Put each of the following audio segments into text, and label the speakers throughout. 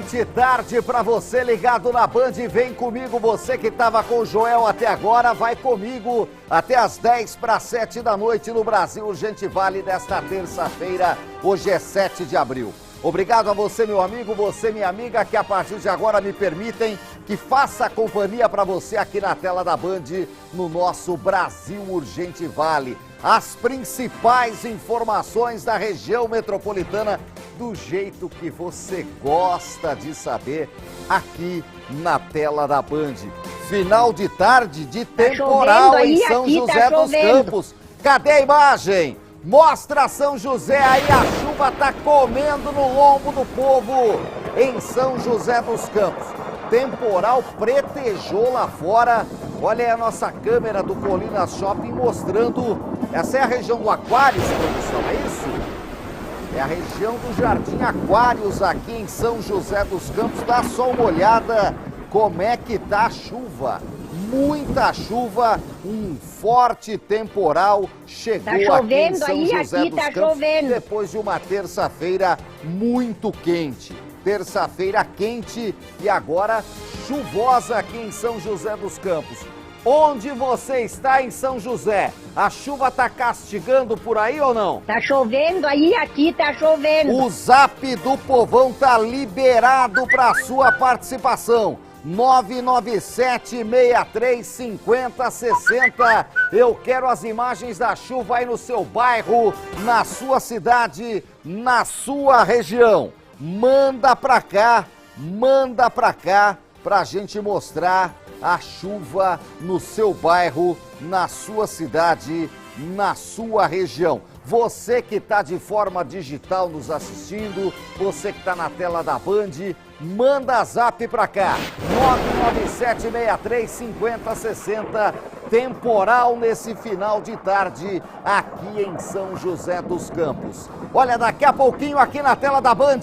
Speaker 1: Excelente tarde para você ligado na Band. Vem comigo, você que estava com o Joel até agora, vai comigo até as 6:50 da noite no Brasil Urgente Vale desta terça-feira. Hoje é 7 de abril. Obrigado a você, meu amigo, você, minha amiga, que a partir de agora me permitem que faça companhia para você aqui na tela da Band no nosso Brasil Urgente Vale. As principais informações da região metropolitana do jeito que você gosta de saber aqui na tela da Band. Final de tarde de temporal em São José dos Campos. Cadê a imagem? Mostra São José aí, a chuva tá comendo no lombo do povo em São José dos Campos. Temporal pretejou lá fora. Olha aí a nossa câmera do Colinas Shopping mostrando. Essa é a região do Aquários, produção, é isso? É a região do Jardim Aquários aqui em São José dos Campos. Dá só uma olhada como é que tá a chuva. Muita chuva, um forte temporal chegou aqui em São José dos Campos depois de uma terça-feira muito quente. Terça-feira quente e agora chuvosa aqui em São José dos Campos. Onde você está em São José? A chuva tá castigando por aí ou não?
Speaker 2: Tá chovendo aí, aqui tá chovendo.
Speaker 1: O Zap do Povão tá liberado para sua participação. 997-63-50-60. Eu quero as imagens da chuva aí no seu bairro, na sua cidade, na sua região. Manda pra cá pra gente mostrar a chuva no seu bairro, na sua cidade, na sua região. Você que está de forma digital nos assistindo, você que está na tela da Band, manda zap pra cá, 997-63-50-60, temporal nesse final de tarde aqui em São José dos Campos. Olha, daqui a pouquinho aqui na tela da Band,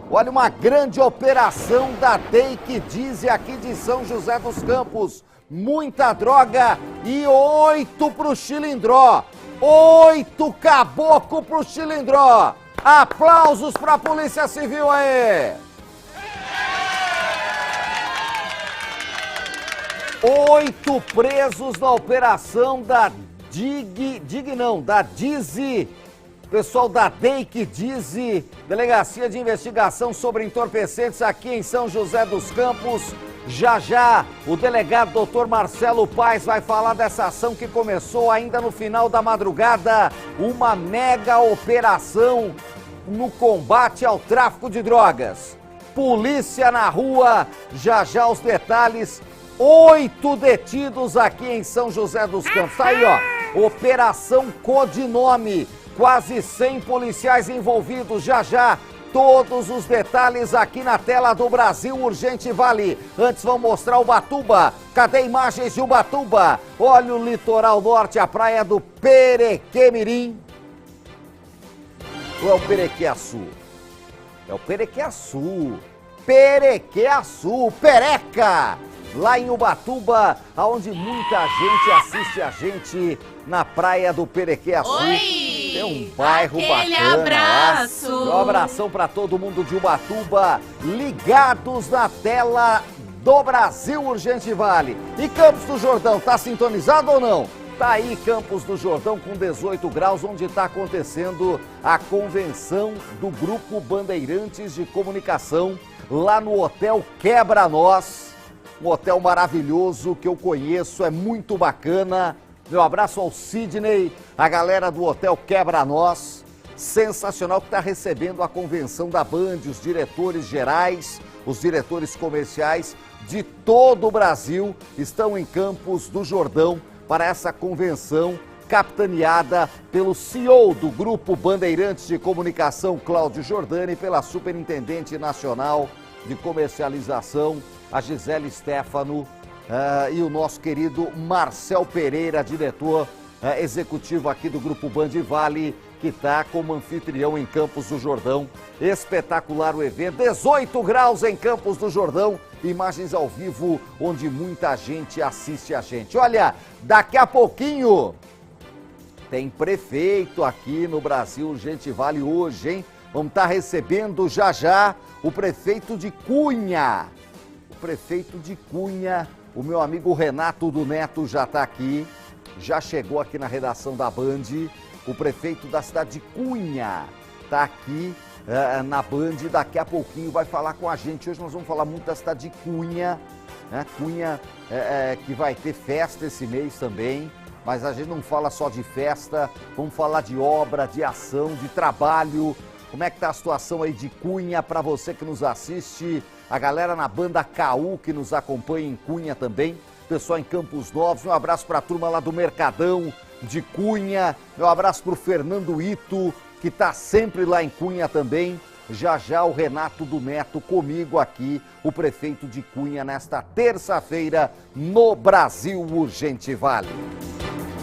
Speaker 1: olha uma grande operação da Take Diesel aqui de São José dos Campos. Muita droga e 8 pro Chilindró. 8 caboclo pro Chilindró. Aplausos pra Polícia Civil aí. 8 presos na operação da da Dizi. Pessoal da Take Diesel, Delegacia de Investigação sobre Entorpecentes aqui em São José dos Campos. Já, o delegado Dr. Marcelo Paes vai falar dessa ação que começou ainda no final da madrugada. Uma mega operação no combate ao tráfico de drogas. Polícia na rua, já os detalhes. 8 detidos aqui em São José dos Campos. Tá aí, ó, Operação Codinome. Quase 100 policiais envolvidos, já. Todos os detalhes aqui na tela do Brasil Urgente Vale. Antes vamos mostrar Ubatuba. Cadê imagens de Ubatuba? Olha o litoral norte, a praia do Perequemirim. Ou é o Perequiaçu? É o Perequiaçu. Perequiaçu, Pereca. Lá em Ubatuba, onde muita gente assiste a gente na praia do Perequiaçu.
Speaker 3: Oi!
Speaker 1: Tem um bairro bacana.
Speaker 3: Abraço!
Speaker 1: Lá. Um abração para todo mundo de Ubatuba, ligados na tela do Brasil Urgente Vale. E Campos do Jordão, tá sintonizado ou não? Tá aí Campos do Jordão com 18 graus, onde está acontecendo a convenção do Grupo Bandeirantes de Comunicação, lá no Hotel Quebra-Nós. Um hotel maravilhoso que eu conheço, é muito bacana. Meu abraço ao Sidney, a galera do Hotel Quebra-Nós. Sensacional que está recebendo a convenção da Band, os diretores gerais, os diretores comerciais de todo o Brasil estão em Campos do Jordão para essa convenção capitaneada pelo CEO do Grupo Bandeirantes de Comunicação, Cláudio Jordani, e pela Superintendente Nacional de Comercialização, a Gisele Stefano, e o nosso querido Marcel Pereira, diretor executivo aqui do Grupo Band Vale, que está como anfitrião em Campos do Jordão. Espetacular o evento, 18 graus em Campos do Jordão, imagens ao vivo, onde muita gente assiste a gente. Olha, daqui a pouquinho tem prefeito aqui no Brasil Urgente Vale hoje, hein? Vamos estar recebendo já já o prefeito de Cunha. O prefeito de Cunha, o meu amigo Renato do Neto já está aqui, já chegou aqui na redação da Band. O prefeito da cidade de Cunha está aqui na Band, daqui a pouquinho vai falar com a gente. Hoje nós vamos falar muito da cidade de Cunha, né? Cunha que vai ter festa esse mês também, mas a gente não fala só de festa, vamos falar de obra, de ação, de trabalho. Como é que tá a situação aí de Cunha para você que nos assiste, a galera na banda KU que nos acompanha em Cunha também, pessoal em Campos Novos, um abraço para a turma lá do Mercadão de Cunha, meu abraço para o Fernando Ito, que está sempre lá em Cunha também. Já já o Renato do Neto comigo aqui, o prefeito de Cunha, nesta terça-feira no Brasil Urgente Vale.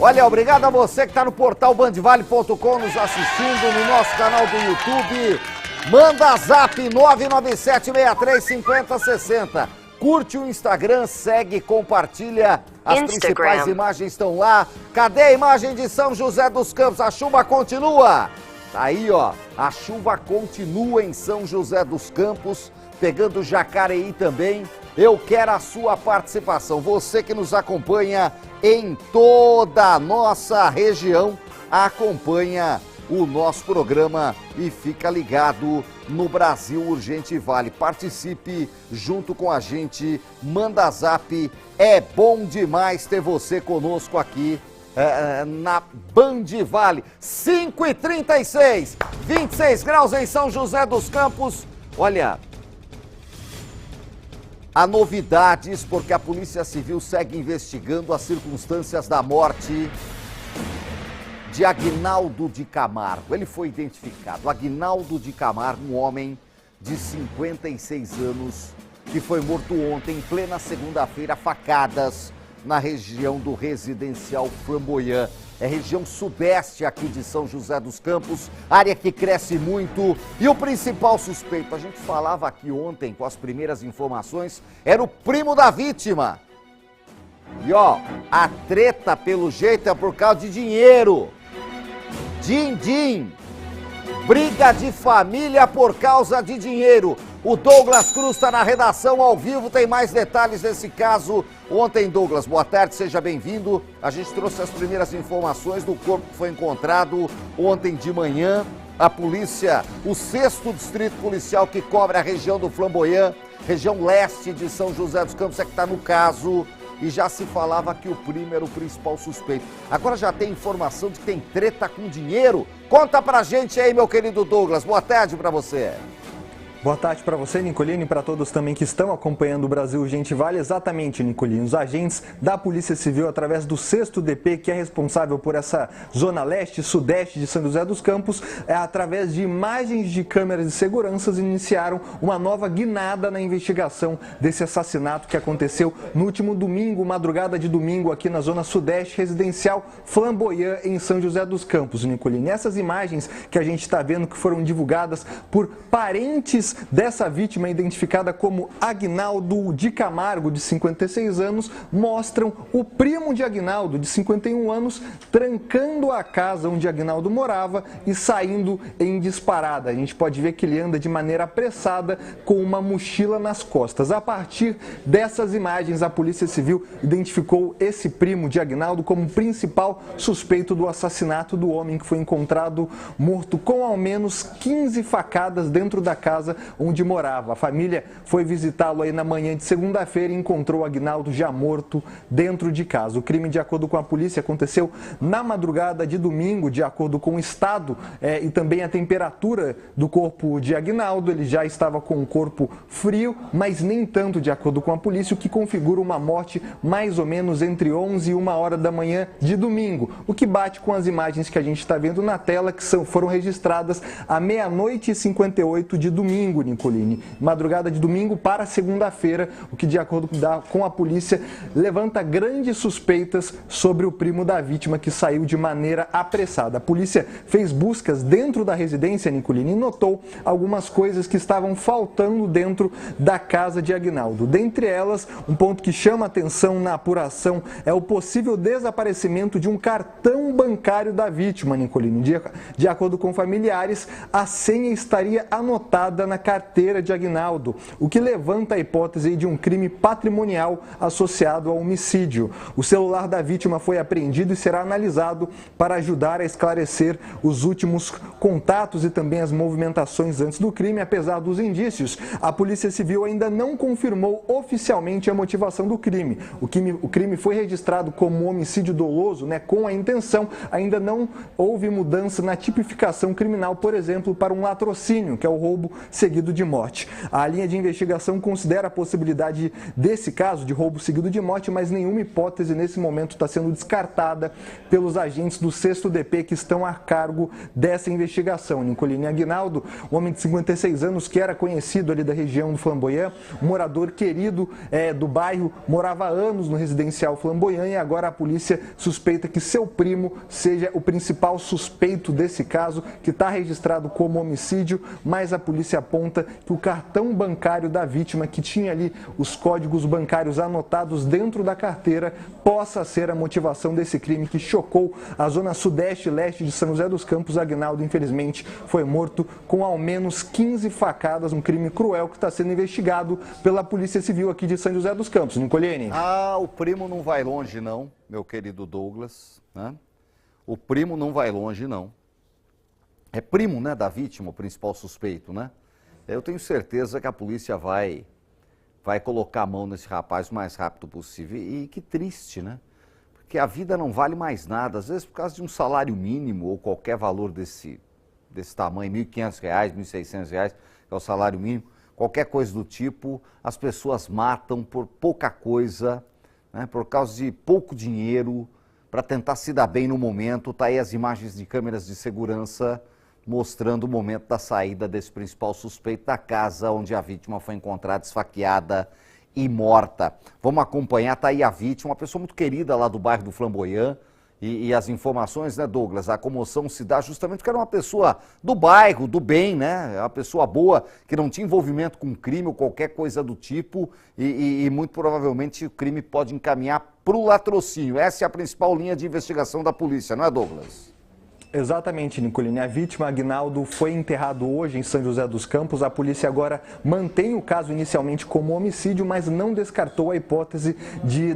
Speaker 1: Olha, obrigado a você que está no portal bandvale.com nos assistindo, no nosso canal do YouTube. Manda zap 997635060. Curte o Instagram, segue, compartilha. As principais imagens estão lá. Cadê a imagem de São José dos Campos? A chuva continua. Tá aí, ó. A chuva continua em São José dos Campos, pegando Jacareí também. Eu quero a sua participação. Você que nos acompanha em toda a nossa região, acompanha o nosso programa e fica ligado no Brasil Urgente Vale. Participe junto com a gente, manda zap. É bom demais ter você conosco aqui na Band Vale. 5h36, 26 graus em São José dos Campos. Olha, há novidades porque a Polícia Civil segue investigando as circunstâncias da morte de Aguinaldo de Camargo. Ele foi identificado. Aguinaldo de Camargo, um homem de 56 anos, que foi morto ontem, em plena segunda-feira, a facadas, na região do residencial Flamboyant. É região sudeste aqui de São José dos Campos, área que cresce muito. E o principal suspeito, a gente falava aqui ontem com as primeiras informações, era o primo da vítima. E ó, a treta pelo jeito é por causa de dinheiro. Din-din, briga de família por causa de dinheiro. O Douglas Cruz está na redação ao vivo, tem mais detalhes desse caso. Ontem, Douglas, boa tarde, seja bem-vindo. A gente trouxe as primeiras informações do corpo que foi encontrado ontem de manhã. A polícia, o 6º Distrito Policial que cobre a região do Flamboyant, região leste de São José dos Campos, é que está no caso. E já se falava que o primo era o principal suspeito. Agora já tem informação de que tem treta com dinheiro? Conta pra gente aí, meu querido Douglas. Boa tarde pra você.
Speaker 3: Boa tarde para você, Nicolino, e para todos também que estão acompanhando o Brasil Urgente Vale. Exatamente, Nicolino. Os agentes da Polícia Civil, através do 6º DP, que é responsável por essa zona leste e sudeste de São José dos Campos, através de imagens de câmeras de segurança, iniciaram uma nova guinada na investigação desse assassinato que aconteceu no último domingo, madrugada de domingo, aqui na zona sudeste residencial Flamboyant, em São José dos Campos, Nicolino. E essas imagens que a gente está vendo, que foram divulgadas por parentes dessa vítima, identificada como Aguinaldo de Camargo, de 56 anos, mostram o primo de Aguinaldo, de 51 anos, trancando a casa onde Aguinaldo morava e saindo em disparada. A gente pode ver que ele anda de maneira apressada com uma mochila nas costas. A partir dessas imagens, a Polícia Civil identificou esse primo de Aguinaldo como principal suspeito do assassinato do homem que foi encontrado morto com ao menos 15 facadas dentro da casa onde morava. A família foi visitá-lo aí na manhã de segunda-feira e encontrou Aguinaldo já morto dentro de casa. O crime, de acordo com a polícia, aconteceu na madrugada de domingo, de acordo com o estado e também a temperatura do corpo de Aguinaldo. Ele já estava com o corpo frio, mas nem tanto, de acordo com a polícia, o que configura uma morte mais ou menos entre 11 e 1 hora da manhã de domingo, o que bate com as imagens que a gente está vendo na tela, que foram registradas à 00:58 de domingo. domingo, Nicolini. Madrugada de domingo para segunda-feira, o que, de acordo com a polícia, levanta grandes suspeitas sobre o primo da vítima, que saiu de maneira apressada. A polícia fez buscas dentro da residência, Nicolini, e notou algumas coisas que estavam faltando dentro da casa de Aguinaldo. Dentre elas, um ponto que chama atenção na apuração é o possível desaparecimento de um cartão bancário da vítima, Nicolini. De acordo com familiares, a senha estaria anotada na carteira de Aguinaldo, o que levanta a hipótese de um crime patrimonial associado ao homicídio. O celular da vítima foi apreendido e será analisado para ajudar a esclarecer os últimos contatos e também as movimentações antes do crime. Apesar dos indícios, a Polícia Civil ainda não confirmou oficialmente a motivação do crime. O crime foi registrado como homicídio doloso, com a intenção. Ainda não houve mudança na tipificação criminal, por exemplo, para um latrocínio, que é o roubo seguido de morte. A linha de investigação considera a possibilidade desse caso de roubo seguido de morte, mas nenhuma hipótese nesse momento está sendo descartada pelos agentes do 6º DP que estão a cargo dessa investigação. Nicolini Aguinaldo, um homem de 56 anos que era conhecido ali da região do Flamboyant, um morador querido do bairro, morava há anos no residencial Flamboyant, e agora a polícia suspeita que seu primo seja o principal suspeito desse caso, que está registrado como homicídio, mas a polícia aponta que o cartão bancário da vítima, que tinha ali os códigos bancários anotados dentro da carteira, possa ser a motivação desse crime que chocou a zona sudeste e leste de São José dos Campos. Aguinaldo, infelizmente, foi morto com ao menos 15 facadas, um crime cruel que está sendo investigado pela Polícia Civil aqui de São José dos Campos. Nicolini.
Speaker 1: O primo não vai longe não, meu querido Douglas, né? O primo não vai longe não. É primo, da vítima, o principal suspeito, né? Eu tenho certeza que a polícia vai colocar a mão nesse rapaz o mais rápido possível. E que triste, né? Porque a vida não vale mais nada. Às vezes, por causa de um salário mínimo ou qualquer valor desse tamanho, R$ 1.500, R$ 1.600, que é o salário mínimo, qualquer coisa do tipo, as pessoas matam por pouca coisa, né? Por causa de pouco dinheiro, para tentar se dar bem no momento. Está aí as imagens de câmeras de segurança mostrando o momento da saída desse principal suspeito da casa onde a vítima foi encontrada esfaqueada e morta. Vamos acompanhar, tá aí a vítima, uma pessoa muito querida lá do bairro do Flamboyant, e as informações, Douglas, a comoção se dá justamente porque era uma pessoa do bairro, do bem, uma pessoa boa, que não tinha envolvimento com crime ou qualquer coisa do tipo, e muito provavelmente o crime pode encaminhar para o latrocínio. Essa é a principal linha de investigação da polícia, não é, Douglas?
Speaker 3: Exatamente, Nicolini. A vítima, Aguinaldo, foi enterrado hoje em São José dos Campos. A polícia agora mantém o caso inicialmente como homicídio, mas não descartou a hipótese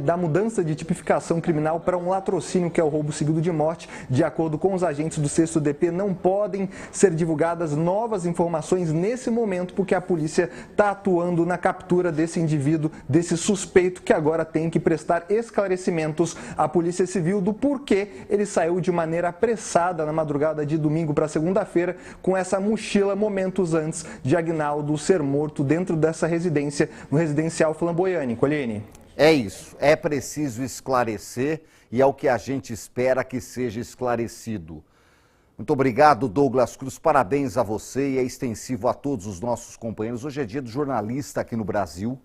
Speaker 3: da mudança de tipificação criminal para um latrocínio, que é o roubo seguido de morte. De acordo com os agentes do 6º DP, não podem ser divulgadas novas informações nesse momento, porque a polícia está atuando na captura desse indivíduo, desse suspeito, que agora tem que prestar esclarecimentos à Polícia Civil do porquê ele saiu de maneira apressada na madrugada de domingo para segunda-feira com essa mochila momentos antes de Aguinaldo ser morto dentro dessa residência, no residencial Flamboyant. Nicolini.
Speaker 1: É isso, é preciso esclarecer e é o que a gente espera que seja esclarecido. Muito obrigado, Douglas Cruz, parabéns a você, e é extensivo a todos os nossos companheiros. Hoje é dia do jornalista aqui no Brasil,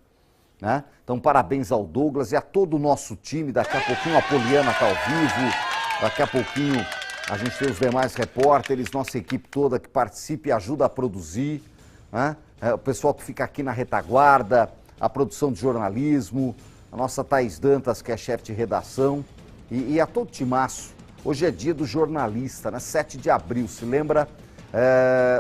Speaker 1: né? Então parabéns ao Douglas e a todo o nosso time. Daqui a pouquinho a Poliana está ao vivo, daqui a pouquinho a gente tem os demais repórteres, nossa equipe toda que participa e ajuda a produzir, né? O pessoal que fica aqui na retaguarda, a produção de jornalismo, a nossa Thaís Dantas, que é chefe de redação, e a todo timaço. Hoje é dia do jornalista, 7 de abril, se lembra?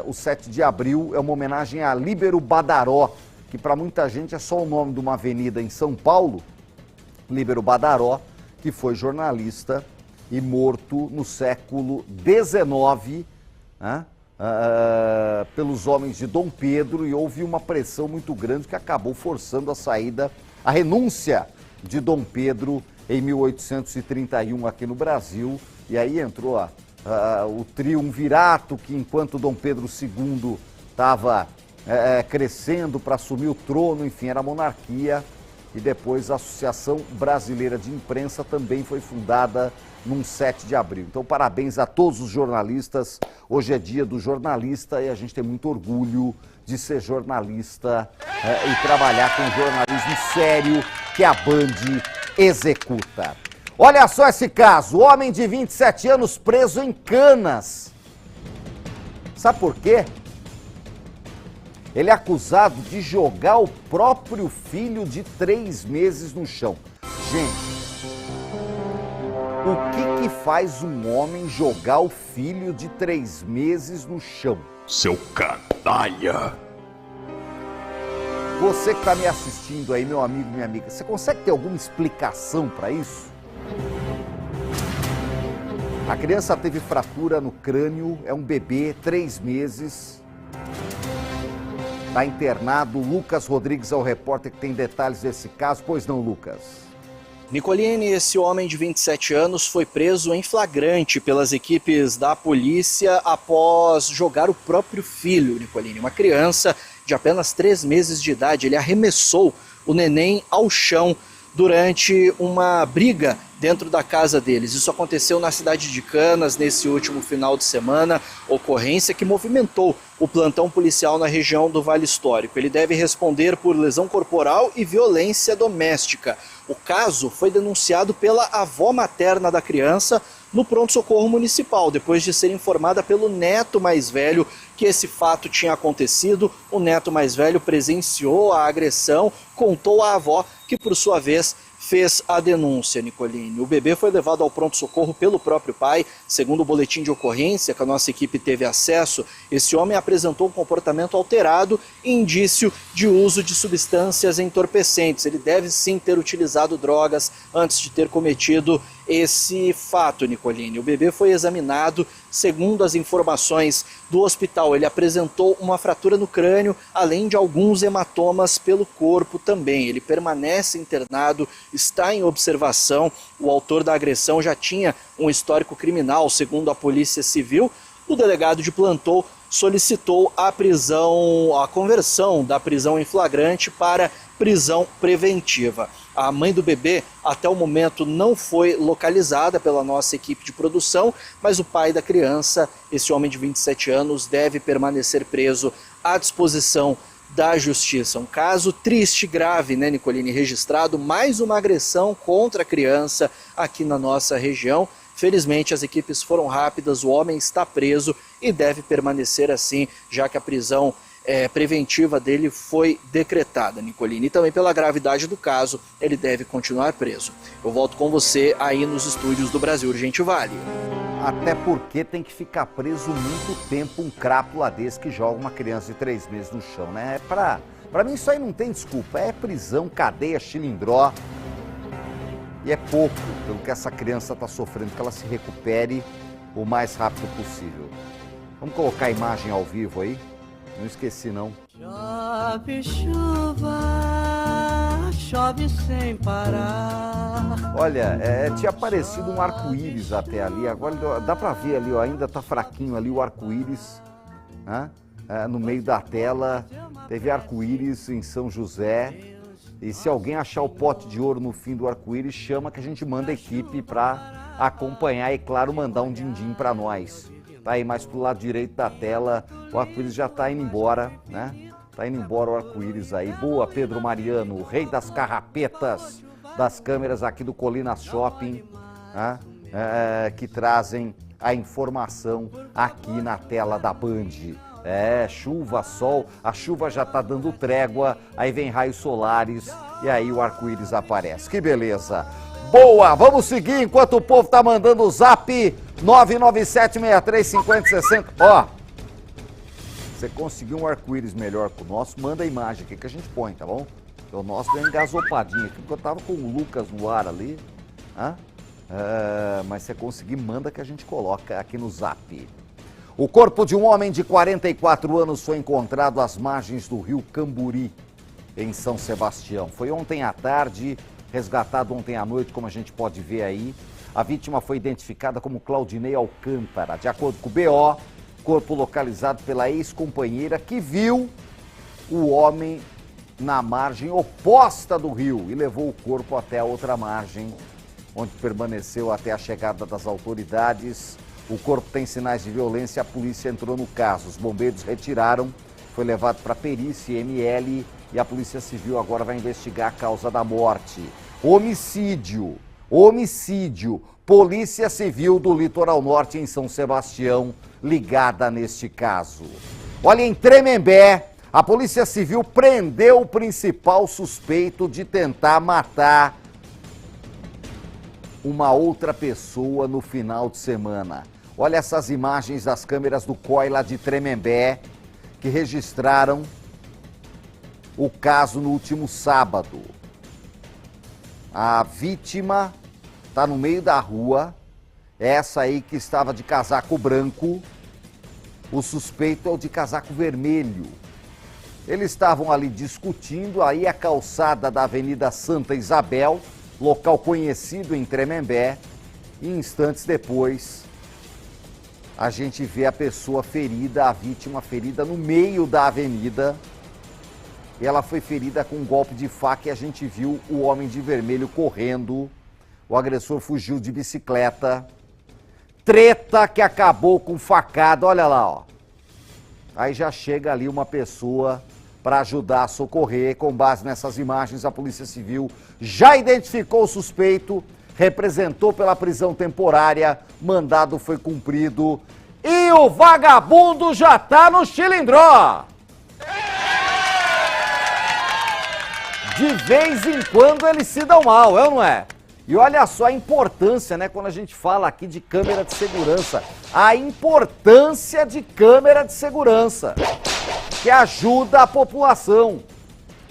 Speaker 1: O 7 de abril é uma homenagem a Líbero Badaró, que para muita gente é só o nome de uma avenida em São Paulo. Líbero Badaró, que foi jornalista e morto no século XIX, pelos homens de Dom Pedro, e houve uma pressão muito grande que acabou forçando a renúncia de Dom Pedro em 1831 aqui no Brasil, e aí entrou o triunvirato que, enquanto Dom Pedro II estava crescendo para assumir o trono, enfim, era a monarquia, e depois a Associação Brasileira de Imprensa também foi fundada num 7 de abril. Então, parabéns a todos os jornalistas. Hoje é dia do jornalista e a gente tem muito orgulho de ser jornalista e trabalhar com jornalismo sério que a Band executa. Olha só esse caso, homem de 27 anos preso em Canas. Sabe por quê? Ele é acusado de jogar o próprio filho de 3 meses no chão. Gente, o que faz um homem jogar o filho de 3 meses no chão?
Speaker 4: Seu canalha!
Speaker 1: Você que está me assistindo aí, meu amigo, minha amiga, você consegue ter alguma explicação para isso? A criança teve fratura no crânio, é um bebê, 3 meses. Está internado. Lucas Rodrigues é o repórter que tem detalhes desse caso. Pois não, Lucas?
Speaker 5: Nicolini, esse homem de 27 anos foi preso em flagrante pelas equipes da polícia após jogar o próprio filho, Nicolini, uma criança de apenas 3 meses de idade. Ele arremessou o neném ao chão durante uma briga dentro da casa deles. Isso aconteceu na cidade de Canas nesse último final de semana, ocorrência que movimentou o plantão policial na região do Vale Histórico. Ele deve responder por lesão corporal e violência doméstica. O caso foi denunciado pela avó materna da criança no pronto-socorro municipal, depois de ser informada pelo neto mais velho que esse fato tinha acontecido. O neto mais velho presenciou a agressão, contou à avó, que por sua vez fez a denúncia, Nicolini. O bebê foi levado ao pronto-socorro pelo próprio pai. Segundo o boletim de ocorrência que a nossa equipe teve acesso, esse homem apresentou um comportamento alterado e indício de uso de substâncias entorpecentes. Ele deve sim ter utilizado drogas antes de ter cometido esse fato, Nicolini. O bebê foi examinado. Segundo as informações do hospital, ele apresentou uma fratura no crânio, além de alguns hematomas pelo corpo também. Ele permanece internado, está em observação. O autor da agressão já tinha um histórico criminal, segundo a Polícia Civil. O delegado de plantão solicitou a conversão da prisão em flagrante para prisão preventiva. A mãe do bebê, até o momento, não foi localizada pela nossa equipe de produção, mas o pai da criança, esse homem de 27 anos, deve permanecer preso à disposição da justiça. Um caso triste, grave, né, Nicolini? Registrado mais uma agressão contra a criança aqui na nossa região. Felizmente, as equipes foram rápidas, o homem está preso e deve permanecer assim, já que a prisão preventiva dele foi decretada, Nicolini. E também pela gravidade do caso, ele deve continuar preso. Eu volto com você aí nos estúdios do Brasil Urgente Vale.
Speaker 1: Até porque tem que ficar preso muito tempo um crápula desse que joga uma criança de 3 meses no chão, né? Pra mim isso aí não tem desculpa, é prisão, cadeia, chilindró. E é pouco pelo que essa criança está sofrendo, que ela se recupere o mais rápido possível. Vamos colocar a imagem ao vivo aí? Não esqueci, não.
Speaker 6: Chove chuva, chove sem parar.
Speaker 1: Olha, tinha aparecido um arco-íris até ali. Agora dá pra ver ali, ó, ainda tá fraquinho ali o arco-íris, né? No meio da tela. Teve arco-íris em São José. E se alguém achar o pote de ouro no fim do arco-íris, chama que a gente manda a equipe pra acompanhar e, claro, mandar um din-din pra nós. Tá aí mais pro lado direito da tela, o arco-íris já tá indo embora, né? Tá indo embora o arco-íris aí. Boa, Pedro Mariano, o rei das carrapetas das câmeras aqui do Colinas Shopping, né? Que trazem a informação aqui na tela da Band. Chuva, sol, a chuva já tá dando trégua, aí vem raios solares e aí o arco-íris aparece. Que beleza! Boa, vamos seguir enquanto o povo tá mandando o zap 997635060. Ó, você conseguiu um arco-íris melhor que o nosso, manda a imagem aqui que a gente põe, tá bom? O nosso deu engasopadinho aqui, porque eu tava com o Lucas no ar ali, mas se você conseguir, manda que a gente coloca aqui no zap. O corpo de um homem de 44 anos foi encontrado às margens do rio Camburi, em São Sebastião. Foi ontem à tarde, resgatado ontem à noite, como a gente pode ver aí. A vítima foi identificada como Claudinei Alcântara. De acordo com o BO, corpo localizado pela ex-companheira que viu o homem na margem oposta do rio e levou o corpo até a outra margem onde permaneceu até a chegada das autoridades. O corpo tem sinais de violência, a polícia entrou no caso. Os bombeiros retiraram, foi levado para perícia ML e a Polícia Civil agora vai investigar a causa da morte. Homicídio. Polícia Civil do Litoral Norte em São Sebastião, ligada neste caso. Olha, em Tremembé, a Polícia Civil prendeu o principal suspeito de tentar matar uma outra pessoa no final de semana. Olha essas imagens das câmeras do COI lá de Tremembé, que registraram o caso no último sábado. A vítima está no meio da rua, essa aí que estava de casaco branco, o suspeito é o de casaco vermelho. Eles estavam ali discutindo, aí a calçada da Avenida Santa Isabel, local conhecido em Tremembé, e instantes depois a gente vê a pessoa ferida, a vítima ferida no meio da avenida. E ela foi ferida com um golpe de faca e a gente viu o homem de vermelho correndo. O agressor fugiu de bicicleta. Treta que acabou com facada, olha lá, ó. Aí já chega ali uma pessoa para ajudar a socorrer. Com base nessas imagens, a Polícia Civil já identificou o suspeito, representou pela prisão temporária, mandado foi cumprido e o vagabundo já tá no chilindró. De vez em quando eles se dão mal, é ou não é? E olha só a importância, né, quando a gente fala aqui de câmera de segurança. A importância de câmera de segurança, que ajuda a população,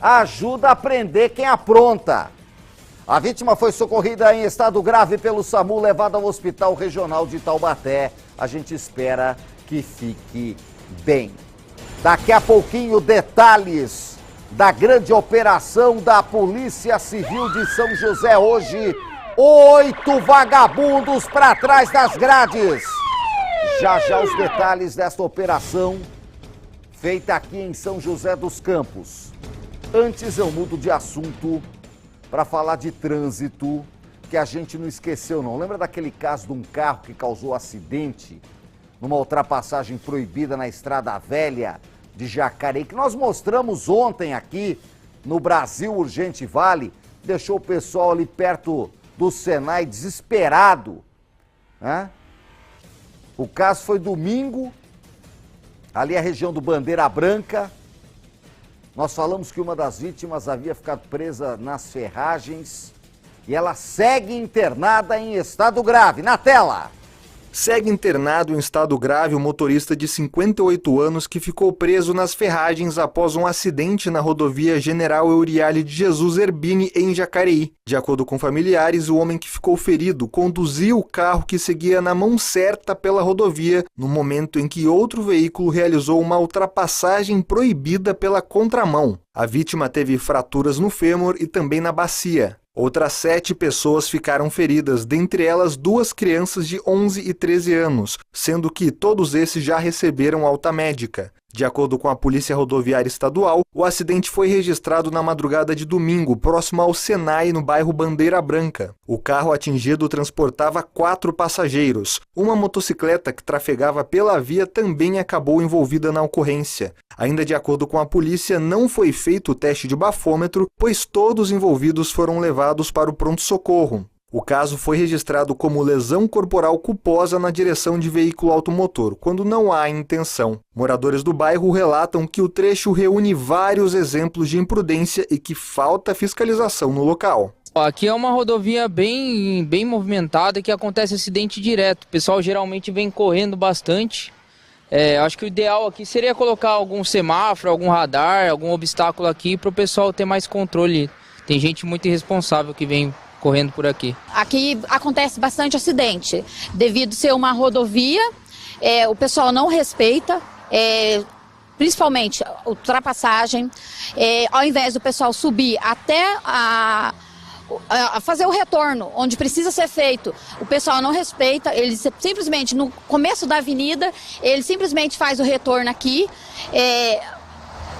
Speaker 1: ajuda a prender quem apronta. A vítima foi socorrida em estado grave pelo SAMU, levada ao Hospital Regional de Taubaté. A gente espera que fique bem. Daqui a pouquinho, detalhes da grande operação da Polícia Civil de São José hoje. 8 vagabundos para trás das grades. Já os detalhes desta operação feita aqui em São José dos Campos. Antes eu mudo de assunto para falar de trânsito, que a gente não esqueceu não. Lembra daquele caso de um carro que causou acidente numa ultrapassagem proibida na Estrada Velha de Jacareí, que nós mostramos ontem aqui no Brasil Urgente Vale, deixou o pessoal ali perto do Senai desesperado, né? O caso foi domingo, ali a região do Bandeira Branca. Nós falamos que uma das vítimas havia ficado presa nas ferragens e ela segue internada em estado grave. Na tela!
Speaker 3: Segue internado em estado grave o motorista de 58 anos que ficou preso nas ferragens após um acidente na rodovia General Euriale de Jesus Erbini, em Jacareí. De acordo com familiares, o homem que ficou ferido conduziu o carro que seguia na mão certa pela rodovia no momento em que outro veículo realizou uma ultrapassagem proibida pela contramão. A vítima teve fraturas no fêmur e também na bacia. Outras 7 pessoas ficaram feridas, dentre elas 2 crianças de 11 e 13 anos, sendo que todos esses já receberam alta médica. De acordo com a Polícia Rodoviária Estadual, o acidente foi registrado na madrugada de domingo, próximo ao Senai, no bairro Bandeira Branca. O carro atingido transportava 4 passageiros. Uma motocicleta que trafegava pela via também acabou envolvida na ocorrência. Ainda de acordo com a polícia, não foi feito o teste de bafômetro, pois todos os envolvidos foram levados para o pronto-socorro. O caso foi registrado como lesão corporal culposa na direção de veículo automotor, quando não há intenção. Moradores do bairro relatam que o trecho reúne vários exemplos de imprudência e que falta fiscalização no local.
Speaker 7: Aqui é uma rodovia bem movimentada que acontece acidente direto. O pessoal geralmente vem correndo bastante. Acho que o ideal aqui seria colocar algum semáforo, algum radar, algum obstáculo aqui para o pessoal ter mais controle. Tem gente muito irresponsável que vem correndo por aqui. Aqui acontece bastante acidente, devido ser uma rodovia, o pessoal não respeita, principalmente a ultrapassagem, ao invés do pessoal subir até a fazer o retorno, onde precisa ser feito, o pessoal não respeita, ele simplesmente, no começo da avenida, ele simplesmente faz o retorno aqui,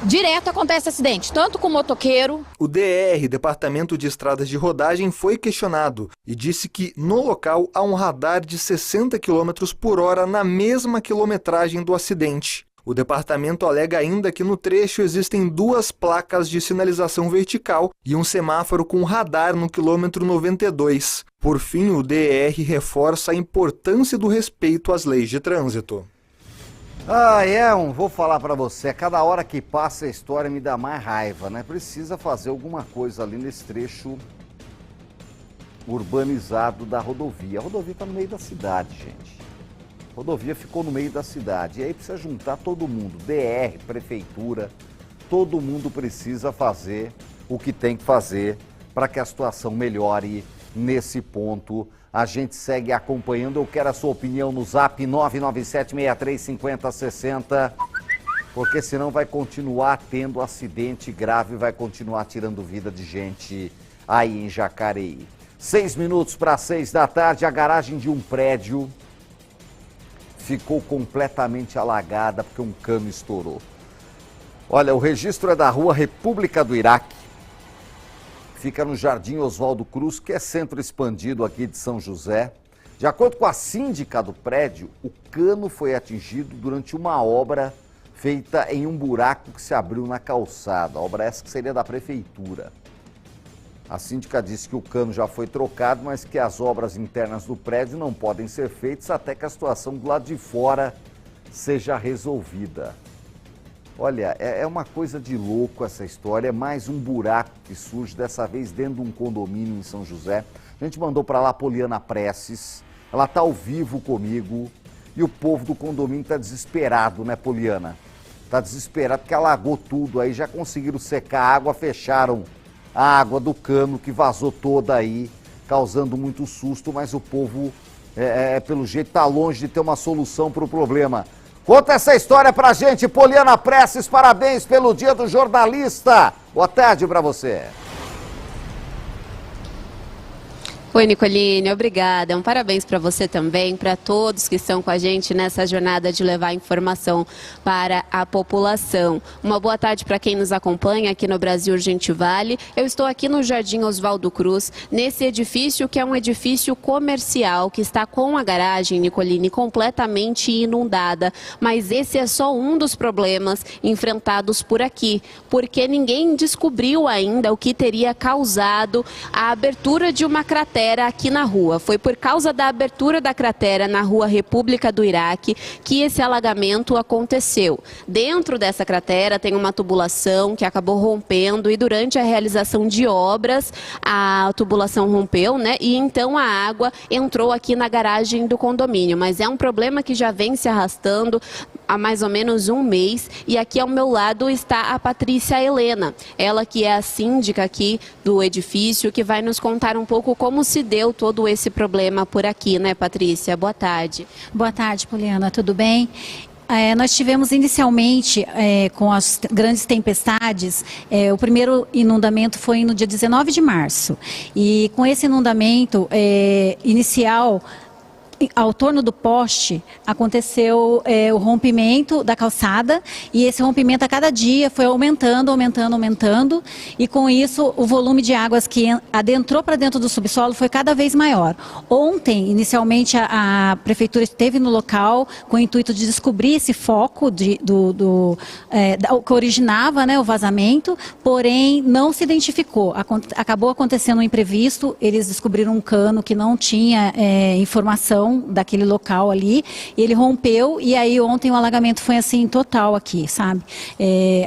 Speaker 8: Direto acontece acidente, tanto com motoqueiro.
Speaker 3: O DR, Departamento de Estradas de Rodagem, foi questionado e disse que no local há um radar de 60 km por hora na mesma quilometragem do acidente. O departamento alega ainda que no trecho existem 2 placas de sinalização vertical e um semáforo com radar no quilômetro 92. Por fim, o DR reforça a importância do respeito às leis de trânsito.
Speaker 1: Vou falar pra você, a cada hora que passa a história me dá mais raiva, né? Precisa fazer alguma coisa ali nesse trecho urbanizado da rodovia. A rodovia tá no meio da cidade, gente. A rodovia ficou no meio da cidade. E aí precisa juntar todo mundo, DR, prefeitura, todo mundo precisa fazer o que tem que fazer para que a situação melhore nesse ponto. A gente segue acompanhando. Eu quero a sua opinião no zap 997-635060, porque senão vai continuar tendo acidente grave, vai continuar tirando vida de gente aí em Jacareí. 6 minutos para 6 da tarde, a garagem de um prédio ficou completamente alagada porque um cano estourou. Olha, o registro é da rua República do Iraque. Fica no Jardim Oswaldo Cruz, que é centro expandido aqui de São José. De acordo com a síndica do prédio, o cano foi atingido durante uma obra feita em um buraco que se abriu na calçada. A obra essa que seria da prefeitura. A síndica disse que o cano já foi trocado, mas que as obras internas do prédio não podem ser feitas até que a situação do lado de fora seja resolvida. Olha, é uma coisa de louco essa história, é mais um buraco que surge, dessa vez dentro de um condomínio em São José. A gente mandou para lá a Poliana Prestes, ela está ao vivo comigo e o povo do condomínio está desesperado, né, Poliana? Está desesperado porque alagou tudo, aí já conseguiram secar a água, fecharam a água do cano que vazou toda aí, causando muito susto, mas o povo, pelo jeito, está longe de ter uma solução para o problema. Conta essa história pra gente, Poliana Prestes, parabéns pelo Dia do Jornalista. Boa tarde pra você.
Speaker 9: Oi, Nicoline, obrigada. Parabéns para você também, para todos que estão com a gente nessa jornada de levar informação para a população. Uma boa tarde para quem nos acompanha aqui no Brasil Urgente Vale. Eu estou aqui no Jardim Oswaldo Cruz, nesse edifício que é um edifício comercial, que está com a garagem, Nicoline, completamente inundada. Mas esse é só um dos problemas enfrentados por aqui, porque ninguém descobriu ainda o que teria causado a abertura de uma cratera aqui na rua. Foi por causa da abertura da cratera na rua República do Iraque que esse alagamento aconteceu. Dentro dessa cratera tem uma tubulação que acabou rompendo e durante a realização de obras a tubulação rompeu, né? E então a água entrou aqui na garagem do condomínio. Mas é um problema que já vem se arrastando há mais ou menos um mês e aqui ao meu lado está a Patrícia Helena, ela que é a síndica aqui do edifício, que vai nos contar um pouco como se deu todo esse problema por aqui, né, Patrícia? Boa tarde.
Speaker 10: Boa tarde, Poliana, tudo bem? Nós tivemos inicialmente, com as grandes tempestades, o primeiro inundamento foi no dia 19 de março. E com esse inundamento inicial, ao torno do poste, aconteceu o rompimento da calçada e esse rompimento a cada dia foi aumentando e com isso o volume de águas que adentrou para dentro do subsolo foi cada vez maior. Ontem, inicialmente, a prefeitura esteve no local com o intuito de descobrir esse foco que originava, né, o vazamento, porém não se identificou. Acabou acontecendo um imprevisto, eles descobriram um cano que não tinha informação daquele local ali, e ele rompeu e aí ontem o alagamento foi assim total aqui, sabe?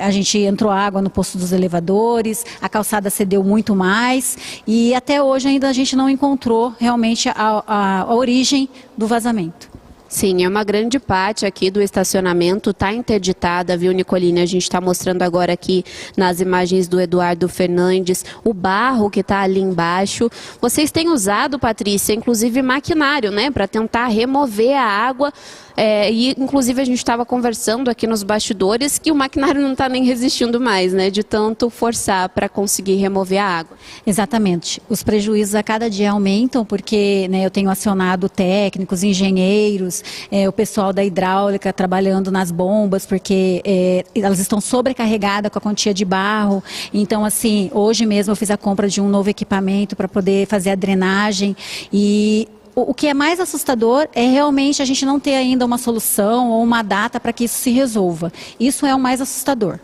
Speaker 10: A gente entrou água no posto dos elevadores, a calçada cedeu muito mais e até hoje ainda a gente não encontrou realmente a origem do vazamento.
Speaker 9: Sim, é uma grande parte aqui do estacionamento, está interditada, viu, Nicoline? A gente está mostrando agora aqui nas imagens do Eduardo Fernandes o barro que está ali embaixo. Vocês têm usado, Patrícia, inclusive maquinário, né, para tentar remover a água. E inclusive a gente estava conversando aqui nos bastidores que o maquinário não está nem resistindo mais, né, de tanto forçar para conseguir remover a água.
Speaker 10: Exatamente. Os prejuízos a cada dia aumentam porque, né, eu tenho acionado técnicos, engenheiros bombeiros, o pessoal da hidráulica trabalhando nas bombas, porque elas estão sobrecarregadas com a quantia de barro. Então, assim, hoje mesmo eu fiz a compra de um novo equipamento para poder fazer a drenagem. E o que é mais assustador é realmente a gente não ter ainda uma solução ou uma data para que isso se resolva. Isso é o mais assustador.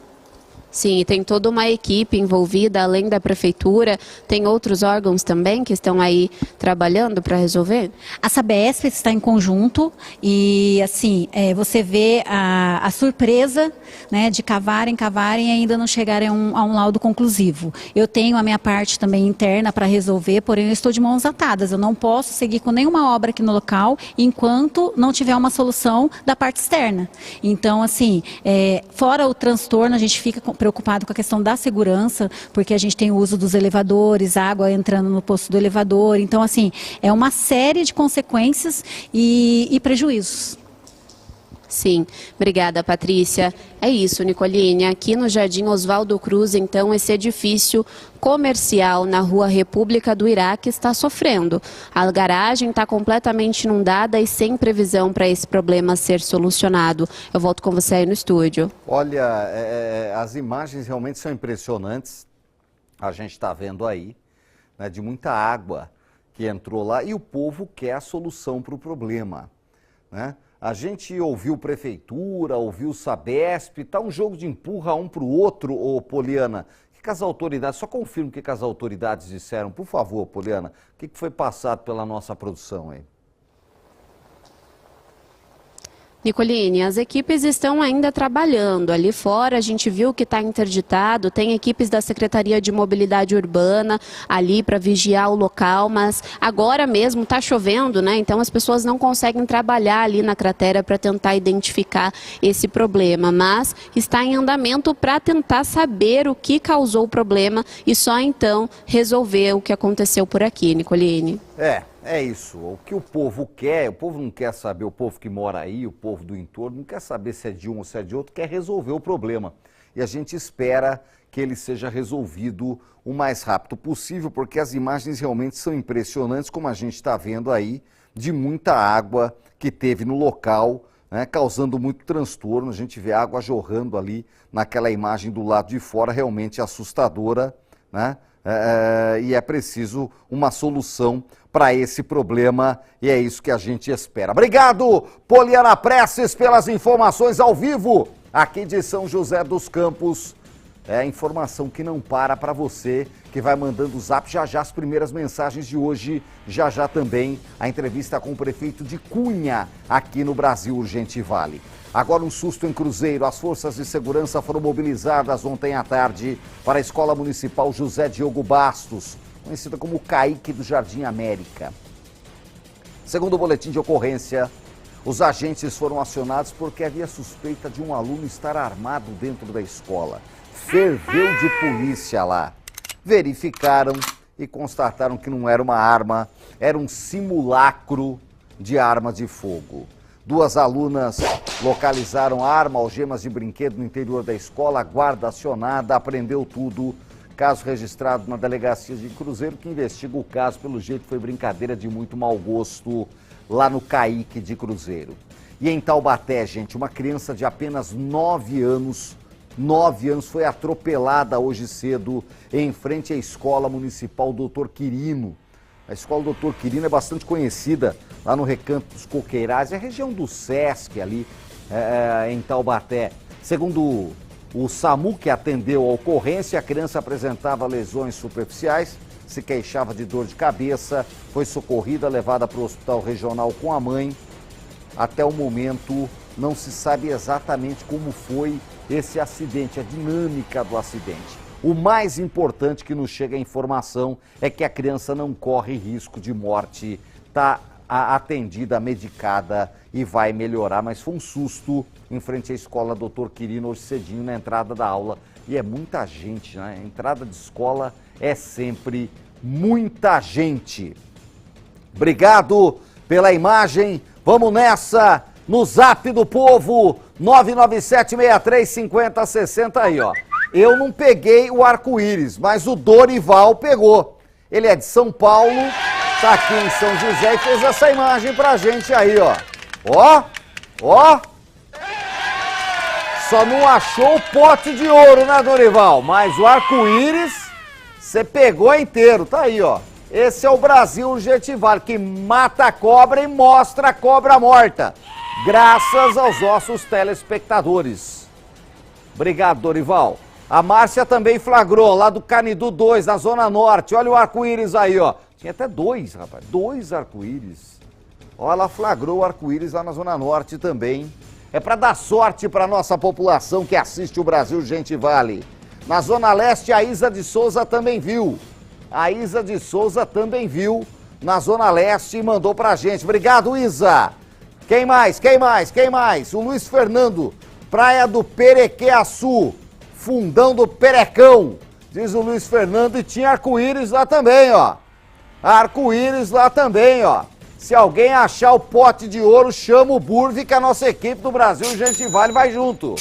Speaker 9: Sim, e tem toda uma equipe envolvida, além da prefeitura, tem outros órgãos também que estão aí trabalhando para resolver?
Speaker 10: A Sabesp está em conjunto e, assim, você vê a surpresa, né, de cavarem e ainda não chegarem a um laudo conclusivo. Eu tenho a minha parte também interna para resolver, porém eu estou de mãos atadas. Eu não posso seguir com nenhuma obra aqui no local enquanto não tiver uma solução da parte externa. Então, assim, fora o transtorno, a gente fica preocupado com a questão da segurança, porque a gente tem o uso dos elevadores, água entrando no posto do elevador. Então, assim, é uma série de consequências e prejuízos.
Speaker 9: Sim, obrigada, Patrícia. É isso, Nicoline. Aqui no Jardim Oswaldo Cruz, então, esse edifício comercial na Rua República do Iraque está sofrendo. A garagem está completamente inundada e sem previsão para esse problema ser solucionado. Eu volto com você aí no estúdio.
Speaker 1: Olha, as imagens realmente são impressionantes. A gente está vendo aí, né, de muita água que entrou lá e o povo quer a solução para o problema, né? A gente ouviu prefeitura, ouviu Sabesp, tá um jogo de empurra um para o outro, ô Poliana. O que as autoridades, só confirma o que as autoridades disseram, por favor, Poliana. O que foi passado pela nossa produção aí?
Speaker 9: Nicoline, as equipes estão ainda trabalhando. Ali fora a gente viu que está interditado, tem equipes da Secretaria de Mobilidade Urbana ali para vigiar o local, mas agora mesmo está chovendo, né? Então as pessoas não conseguem trabalhar ali na cratera para tentar identificar esse problema, mas está em andamento para tentar saber o que causou o problema e só então resolver o que aconteceu por aqui, Nicoline.
Speaker 1: É isso, o que o povo quer, o povo não quer saber, o povo que mora aí, o povo do entorno, não quer saber se é de um ou se é de outro, quer resolver o problema. E a gente espera que ele seja resolvido o mais rápido possível, porque as imagens realmente são impressionantes, como a gente está vendo aí, de muita água que teve no local, né, causando muito transtorno. A gente vê água jorrando ali naquela imagem do lado de fora, realmente assustadora, né? E é preciso uma solução para esse problema e é isso que a gente espera. Obrigado, Poliana Prestes, pelas informações ao vivo aqui de São José dos Campos. É informação que não para você que vai mandando o zap. Já as primeiras mensagens de hoje, já também a entrevista com o prefeito de Cunha aqui no Brasil Urgente Vale. Agora um susto em Cruzeiro. As forças de segurança foram mobilizadas ontem à tarde para a Escola Municipal José Diogo Bastos, conhecida como CAIC do Jardim América. Segundo o boletim de ocorrência, os agentes foram acionados porque havia suspeita de um aluno estar armado dentro da escola. Ferveu de polícia lá. Verificaram e constataram que não era uma arma, era um simulacro de arma de fogo. 2 alunas localizaram arma, algemas de brinquedo no interior da escola, a guarda acionada, apreendeu tudo. Caso registrado na delegacia de Cruzeiro, que investiga o caso. Pelo jeito foi brincadeira de muito mau gosto lá no CAIC de Cruzeiro. E em Taubaté, gente, uma criança de apenas 9 anos foi atropelada hoje cedo em frente à Escola Municipal Dr. Quirino. A Escola Dr. Quirino é bastante conhecida lá no Recanto dos Coqueirais, é a região do Sesc ali em Taubaté. Segundo o SAMU que atendeu a ocorrência, a criança apresentava lesões superficiais, se queixava de dor de cabeça, foi socorrida, levada para o hospital regional com a mãe. Até o momento não se sabe exatamente como foi esse acidente, a dinâmica do acidente. O mais importante que nos chega a informação é que a criança não corre risco de morte, está atendida, medicada e vai melhorar, mas foi um susto em frente à escola Dr. Quirino hoje cedinho na entrada da aula. E é muita gente, né? A entrada de escola é sempre muita gente. Obrigado pela imagem, vamos nessa no Zap do Povo, 997-63-50-60 aí, ó. Eu não peguei o arco-íris, mas o Dorival pegou. Ele é de São Paulo, tá aqui em São José e fez essa imagem pra gente aí, ó. Ó, ó. Só não achou o pote de ouro, né, Dorival? Mas o arco-íris, você pegou inteiro. Tá aí, ó. Esse é o Brasil Urgente Vale, que mata a cobra e mostra a cobra morta. Graças aos nossos telespectadores. Obrigado, Dorival. A Márcia também flagrou, lá do Canidu 2, na Zona Norte. Olha o arco-íris aí, ó. Tinha até 2, rapaz. 2 arco-íris. Olha, ela flagrou o arco-íris lá na Zona Norte também. É para dar sorte para nossa população que assiste o Brasil Urgente Vale. Na Zona Leste, a Isa de Souza também viu. A Isa de Souza também viu na Zona Leste e mandou pra gente. Obrigado, Isa. Quem mais? Quem mais? Quem mais? O Luiz Fernando, Praia do Perequeaçu, Fundão do Perecão, diz o Luiz Fernando, e tinha arco-íris lá também, ó. Arco-íris lá também, ó. Se alguém achar o pote de ouro, chama o Burve, que a nossa equipe do Brasil Urgente Vale vai junto.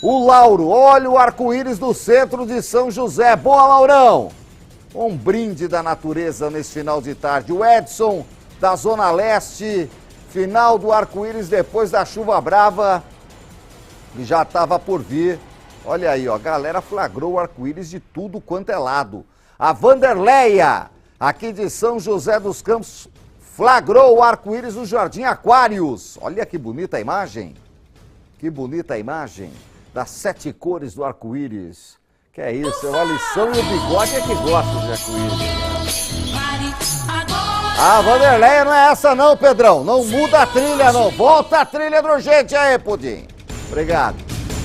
Speaker 1: O Lauro, olha o arco-íris do centro de São José. Boa, Laurão! Um brinde da natureza nesse final de tarde. O Edson, da Zona Leste, final do arco-íris depois da chuva brava, que já estava por vir. Olha aí, ó, a galera flagrou o arco-íris de tudo quanto é lado. A Vanderleia, aqui de São José dos Campos, flagrou o arco-íris no Jardim Aquários. Olha que bonita a imagem. Que bonita a imagem das 7 cores do arco-íris. Que é isso, é a lição e o bigode é que gosta de arco-íris. A Vanderleia não é essa não, Pedrão. Não muda a trilha não. Volta a trilha do Urgente aí, Pudim. Obrigado.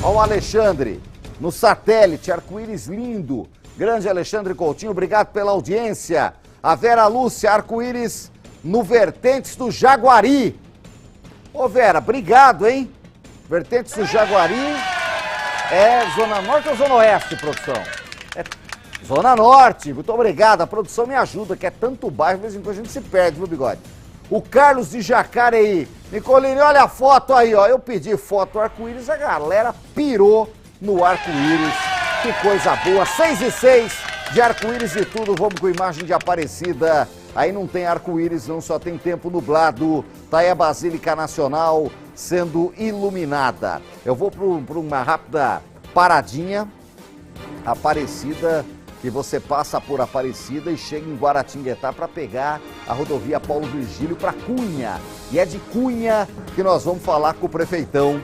Speaker 1: Olha o Alexandre, no satélite, arco-íris lindo. Grande Alexandre Coutinho, obrigado pela audiência. A Vera Lúcia, arco-íris no Vertentes do Jaguari. Ô Vera, obrigado, hein? Vertentes do Jaguari é Zona Norte ou Zona Oeste, produção? É Zona Norte, muito obrigado. A produção me ajuda, que é tanto bairro, de vez em quando a gente se perde, viu, Bigode? O Carlos de Jacareí. Nicolini, olha a foto aí, ó. Eu pedi foto arco-íris, a galera pirou no arco-íris. Que coisa boa. 6:06 de arco-íris e tudo. Vamos com imagem de Aparecida. Aí não tem arco-íris, não, só tem tempo nublado. Tá aí a Basílica Nacional sendo iluminada. Eu vou para uma rápida paradinha. Aparecida, que você passa por Aparecida e chega em Guaratinguetá para pegar a rodovia Paulo Virgílio para Cunha. E é de Cunha que nós vamos falar com o prefeitão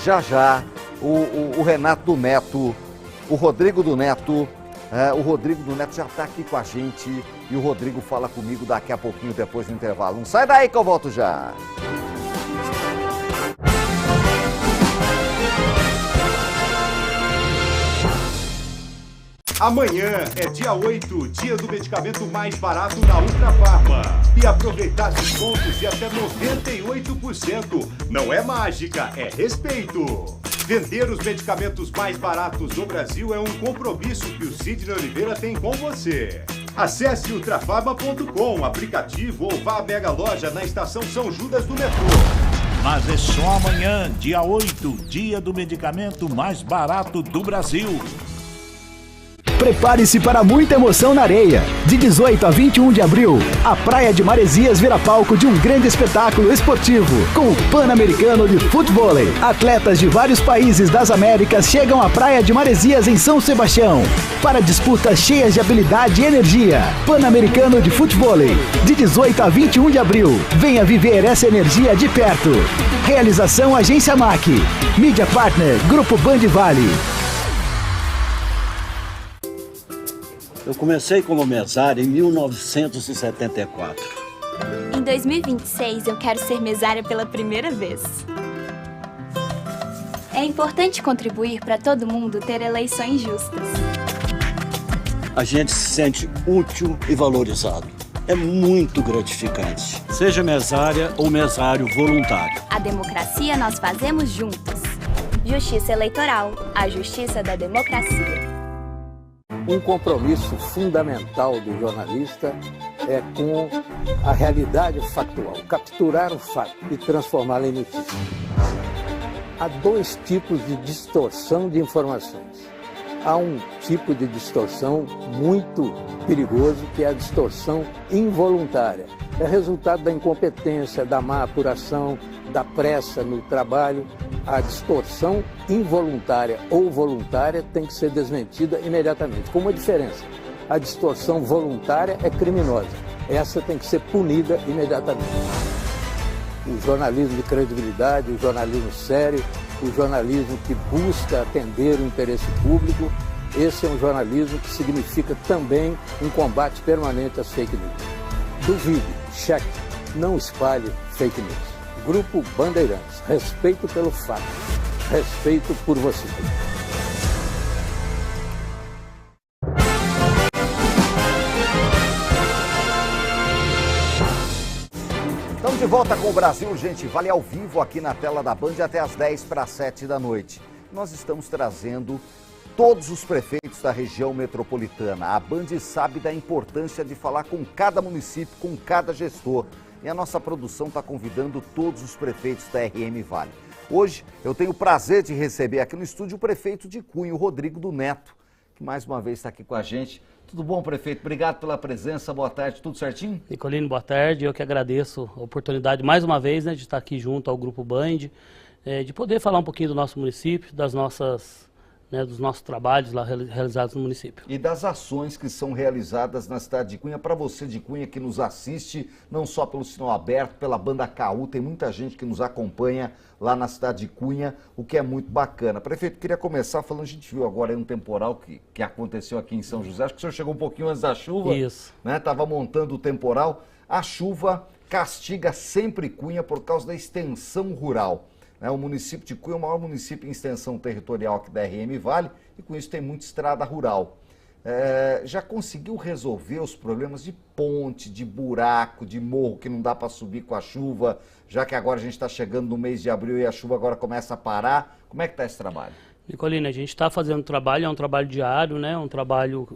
Speaker 1: já já, o Renato do Neto, o Rodrigo do Neto. O Rodrigo do Neto já está aqui com a gente e o Rodrigo fala comigo daqui a pouquinho, depois do intervalo. Não sai daí que eu volto já.
Speaker 11: Amanhã é dia 8, dia do medicamento mais barato na Ultra Farma. E aproveitar descontos de até 98%. Não é mágica, é respeito. Vender os medicamentos mais baratos do Brasil é um compromisso que o Sidney Oliveira tem com você. Acesse ultrafarma.com, aplicativo ou vá à Mega Loja na estação São Judas do metrô.
Speaker 12: Mas é só amanhã, dia 8, dia do medicamento mais barato do Brasil.
Speaker 13: Prepare-se para muita emoção na areia. De 18 a 21 de abril, a Praia de Maresias vira palco de um grande espetáculo esportivo com o Pan-Americano de Futebol. Atletas de vários países das Américas chegam à Praia de Maresias em São Sebastião para disputas cheias de habilidade e energia. Pan-Americano de Futebol, de 18 a 21 de abril. Venha viver essa energia de perto. Realização Agência MAC. Mídia Partner, Grupo Band Vale.
Speaker 14: Eu comecei como mesário em 1974.
Speaker 15: Em 2026, eu quero ser mesária pela primeira vez. É importante contribuir para todo mundo ter eleições justas.
Speaker 14: A gente se sente útil e valorizado. É muito gratificante. Seja mesária ou mesário voluntário.
Speaker 15: A democracia nós fazemos juntos. Justiça Eleitoral, a justiça da democracia.
Speaker 16: Um compromisso fundamental do jornalista é com a realidade factual, capturar o fato e transformá-lo em notícia. Há 2 tipos de distorção de informações. há um tipo de distorção muito perigoso, que é a distorção involuntária. É resultado da incompetência, da má apuração, da pressa no trabalho. A distorção involuntária ou voluntária tem que ser desmentida imediatamente. Com uma diferença: a distorção voluntária é criminosa. Essa tem que ser punida imediatamente. O jornalismo de credibilidade, o jornalismo sério, o jornalismo que busca atender o interesse público, esse é um jornalismo que significa também um combate permanente às fake news. Duvide, cheque, não espalhe fake news. Grupo Bandeirantes, respeito pelo fato, respeito por você.
Speaker 1: Estamos de volta com o Brasil Gente Vale ao vivo aqui na tela da Band até as 10 para 7 da noite. Nós estamos trazendo todos os prefeitos da região metropolitana. A Band sabe da importância de falar com cada município, com cada gestor. E a nossa produção está convidando todos os prefeitos da RM Vale. Hoje eu tenho o prazer de receber aqui no estúdio o prefeito de Cunha, o Rodrigo do Neto, que mais uma vez está aqui com a gente. Tudo bom, prefeito? Obrigado pela presença, boa tarde, tudo certinho?
Speaker 17: Nicolino, boa tarde, eu que agradeço a oportunidade mais uma vez, né, de estar aqui junto ao Grupo Band, de poder falar um pouquinho do nosso município, dos nossos trabalhos lá realizados no município.
Speaker 1: E das ações que são realizadas na cidade de Cunha, para você de Cunha que nos assiste, não só pelo sinal aberto, pela banda KU, tem muita gente que nos acompanha lá na cidade de Cunha, o que é muito bacana. Prefeito, queria começar falando, a gente viu agora aí um temporal que aconteceu aqui em São José, acho que o senhor chegou um pouquinho antes da chuva.
Speaker 17: Isso.
Speaker 1: Né? Estava montando o temporal. A chuva castiga sempre Cunha por causa da extensão rural. O município de Cunha é o maior município em extensão territorial aqui da RM Vale e com isso tem muita estrada rural. Já conseguiu resolver os problemas de ponte, de buraco, de morro que não dá para subir com a chuva, já que agora a gente está chegando no mês de abril e a chuva agora começa a parar? Como é que está esse trabalho?
Speaker 17: Nicolino, a gente está fazendo trabalho, é um trabalho diário, né? Um trabalho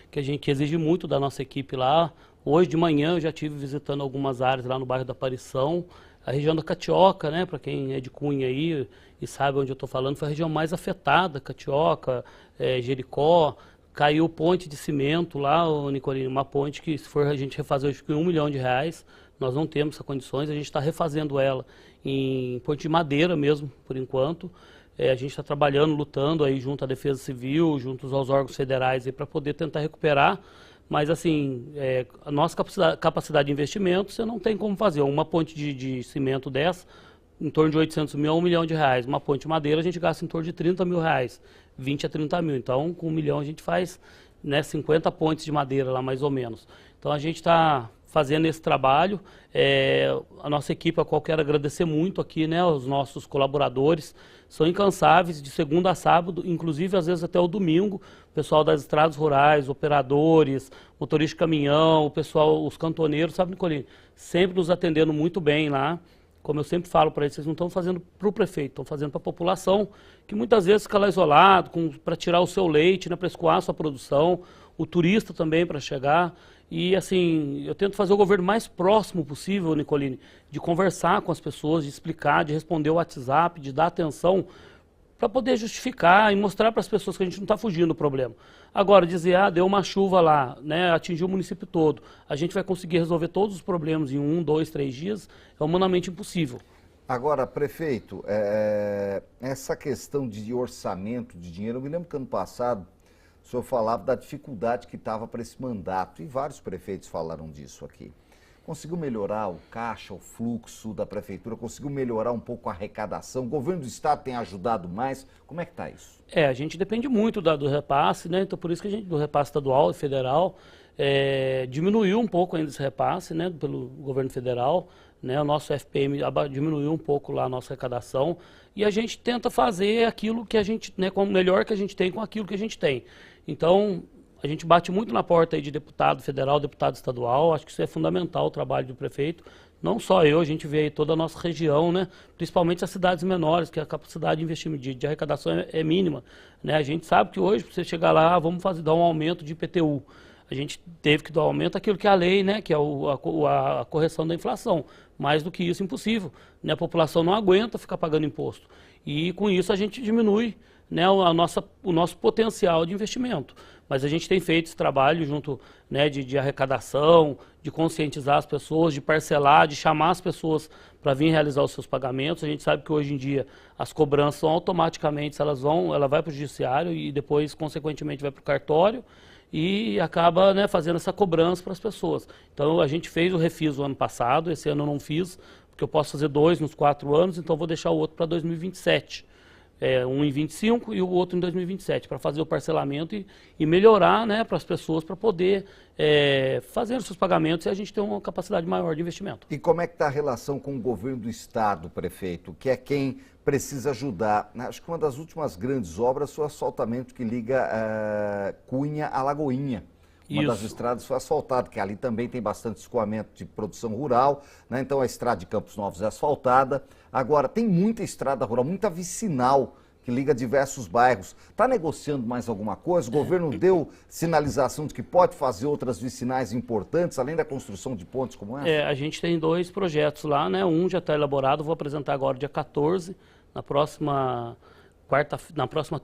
Speaker 17: que exige muito da nossa equipe lá. Hoje de manhã eu já estive visitando algumas áreas lá no bairro da Aparição. A região da Catioca, né, para quem é de Cunha aí e sabe onde eu estou falando, foi a região mais afetada, Catioca, Jericó, caiu ponte de cimento lá, Nicolino, uma ponte que se for a gente refazer hoje com R$1 milhão, nós não temos essas condições, a gente está refazendo ela em ponte de madeira mesmo, por enquanto. A gente está trabalhando, lutando aí junto à Defesa Civil, junto aos órgãos federais para poder tentar recuperar. Mas, assim, a nossa capacidade de investimento, você não tem como fazer. Uma ponte de cimento dessa, em torno de 800 mil a R$1 milhão. Uma ponte de madeira, a gente gasta em torno de R$30 mil, 20 a 30 mil. Então, com R$1 milhão, a gente faz 50 pontes de madeira lá, mais ou menos. Então, a gente está fazendo esse trabalho. A nossa equipe, a qual quero agradecer muito aqui, né, os nossos colaboradores, são incansáveis, de segunda a sábado, inclusive às vezes até o domingo, o pessoal das estradas rurais, operadores, motorista de caminhão, o pessoal, os cantoneiros, sabe, Nicolino, sempre nos atendendo muito bem lá. Como eu sempre falo para eles, vocês não estão fazendo para o prefeito, estão fazendo para a população, que muitas vezes fica lá isolado, para tirar o seu leite, né, para escoar a sua produção, o turista também para chegar. E assim, eu tento fazer o governo mais próximo possível, Nicolini, de conversar com as pessoas, de explicar, de responder o WhatsApp, de dar atenção, para poder justificar e mostrar para as pessoas que a gente não está fugindo do problema. Agora, dizer, deu uma chuva lá, né, atingiu o município todo, a gente vai conseguir resolver todos os problemas em 1, 2, 3 dias, é humanamente impossível.
Speaker 1: Agora, prefeito, essa questão de orçamento, de dinheiro, eu me lembro que ano passado o senhor falava da dificuldade que estava para esse mandato, e vários prefeitos falaram disso aqui. Conseguiu melhorar o caixa, o fluxo da prefeitura, conseguiu melhorar um pouco a arrecadação, o governo do estado tem ajudado mais, como é que está isso?
Speaker 17: A gente depende muito do repasse, né? Então por isso que a gente, do repasse estadual e federal, diminuiu um pouco ainda esse repasse, né, pelo governo federal, né? O nosso FPM diminuiu um pouco lá a nossa arrecadação e a gente tenta fazer aquilo que a gente, né, com o melhor que a gente tem com aquilo que a gente tem. Então, a gente bate muito na porta aí de deputado federal, deputado estadual, acho que isso é fundamental, o trabalho do prefeito. Não só eu, a gente vê aí toda a nossa região, né? Principalmente as cidades menores, que a capacidade de investimento de arrecadação é mínima, né? A gente sabe que hoje, para você chegar lá, vamos dar um aumento de IPTU. A gente teve que dar um aumento aquilo que é a lei, né? Que é a correção da inflação. Mais do que isso, impossível, né? A população não aguenta ficar pagando imposto. E com isso a gente diminui, né, o nosso potencial de investimento. Mas a gente tem feito esse trabalho junto, né, de arrecadação, de conscientizar as pessoas, de parcelar, de chamar as pessoas para vir realizar os seus pagamentos. A gente sabe que hoje em dia as cobranças são automaticamente, ela vai para o judiciário e depois, consequentemente, vai para o cartório e acaba, né, fazendo essa cobrança para as pessoas. Então a gente fez o refis o ano passado, esse ano eu não fiz, porque eu posso fazer 2 nos 4 anos, então vou deixar o outro para 2027. Um em 25 e o outro em 2027, para fazer o parcelamento e melhorar, né, para as pessoas, para poder fazer os seus pagamentos e a gente ter uma capacidade maior de investimento.
Speaker 1: E como é que está a relação com o governo do estado, prefeito, que é quem precisa ajudar? Acho que uma das últimas grandes obras foi o asfaltamento que liga Cunha a Lagoinha. Uma das estradas foi asfaltada, que ali também tem bastante escoamento de produção rural, né? Então a estrada de Campos Novos é asfaltada. Agora, tem muita estrada rural, muita vicinal que liga diversos bairros. Está negociando mais alguma coisa? O governo deu sinalização de que pode fazer outras vicinais importantes, além da construção de pontes como essa?
Speaker 17: A gente tem 2 projetos lá, né? Um já está elaborado, vou apresentar agora dia 14, na próxima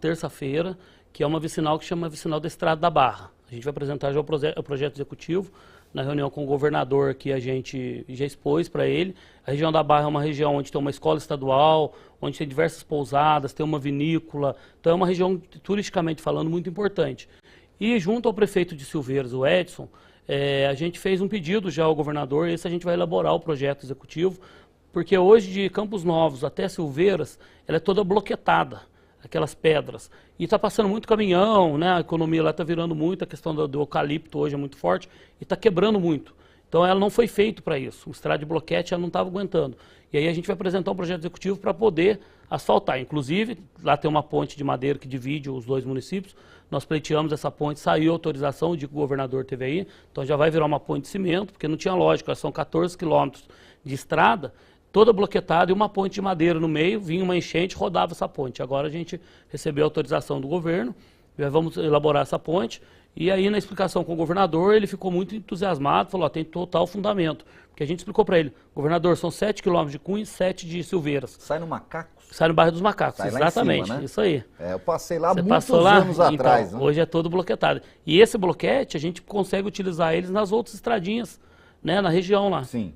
Speaker 17: terça-feira, que é uma vicinal que chama Vicinal da Estrada da Barra. A gente vai apresentar já o projeto executivo, na reunião com o governador que a gente já expôs para ele. A região da Barra é uma região onde tem uma escola estadual, onde tem diversas pousadas, tem uma vinícola, então é uma região, turisticamente falando, muito importante. E junto ao prefeito de Silveiras, o Edson, a gente fez um pedido já ao governador, esse a gente vai elaborar o projeto executivo, porque hoje de Campos Novos até Silveiras, ela é toda bloquetada, aquelas pedras. E está passando muito caminhão, né? A economia lá está virando muito, a questão do eucalipto hoje é muito forte e está quebrando muito. Então ela não foi feita para isso. O estrada de bloquete ela não estava aguentando. E aí a gente vai apresentar um projeto executivo para poder asfaltar. Inclusive, lá tem uma ponte de madeira que divide os 2 municípios. Nós pleiteamos essa ponte, saiu a autorização, o dia que o governador teve aí. Então já vai virar uma ponte de cimento, porque não tinha lógica, são 14 quilômetros de estrada, toda bloquetada e uma ponte de madeira no meio, vinha uma enchente, rodava essa ponte. Agora a gente recebeu a autorização do governo, já vamos elaborar essa ponte, e aí na explicação com o governador, ele ficou muito entusiasmado, falou, tem total fundamento, porque a gente explicou para ele, governador, são 7 quilômetros de Cunha e 7 de Silveiras.
Speaker 1: Sai no Macacos?
Speaker 17: Sai no bairro dos Macacos,
Speaker 1: sai
Speaker 17: exatamente,
Speaker 1: lá em cima, né?
Speaker 17: Isso aí.
Speaker 1: Eu passei lá muitos anos atrás.
Speaker 17: Então,
Speaker 1: né?
Speaker 17: Hoje é todo bloquetado. E esse bloquete, a gente consegue utilizar eles nas outras estradinhas, né, na região lá.
Speaker 1: Sim.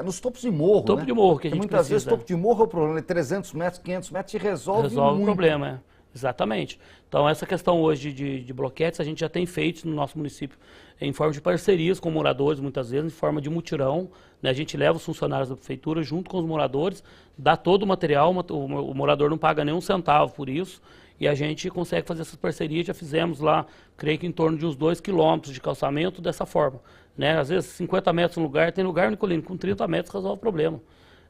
Speaker 1: Nos topos de morro,
Speaker 17: Topo de morro que a gente
Speaker 1: muitas
Speaker 17: precisa.
Speaker 1: vezes topo de morro é o problema, 300 metros, 500 metros e resolve muito.
Speaker 17: O problema, exatamente. Então essa questão hoje de bloquetes a gente já tem feito no nosso município em forma de parcerias com moradores, muitas vezes em forma de mutirão, né? A gente leva os funcionários da prefeitura junto com os moradores, dá todo o material, o morador não paga nem um centavo por isso, e a gente consegue fazer essas parcerias, já fizemos lá, creio que em torno de uns 2 quilômetros de calçamento dessa forma. Né? Às vezes 50 metros no lugar, tem lugar, Nicolino, com 30 metros resolve o problema.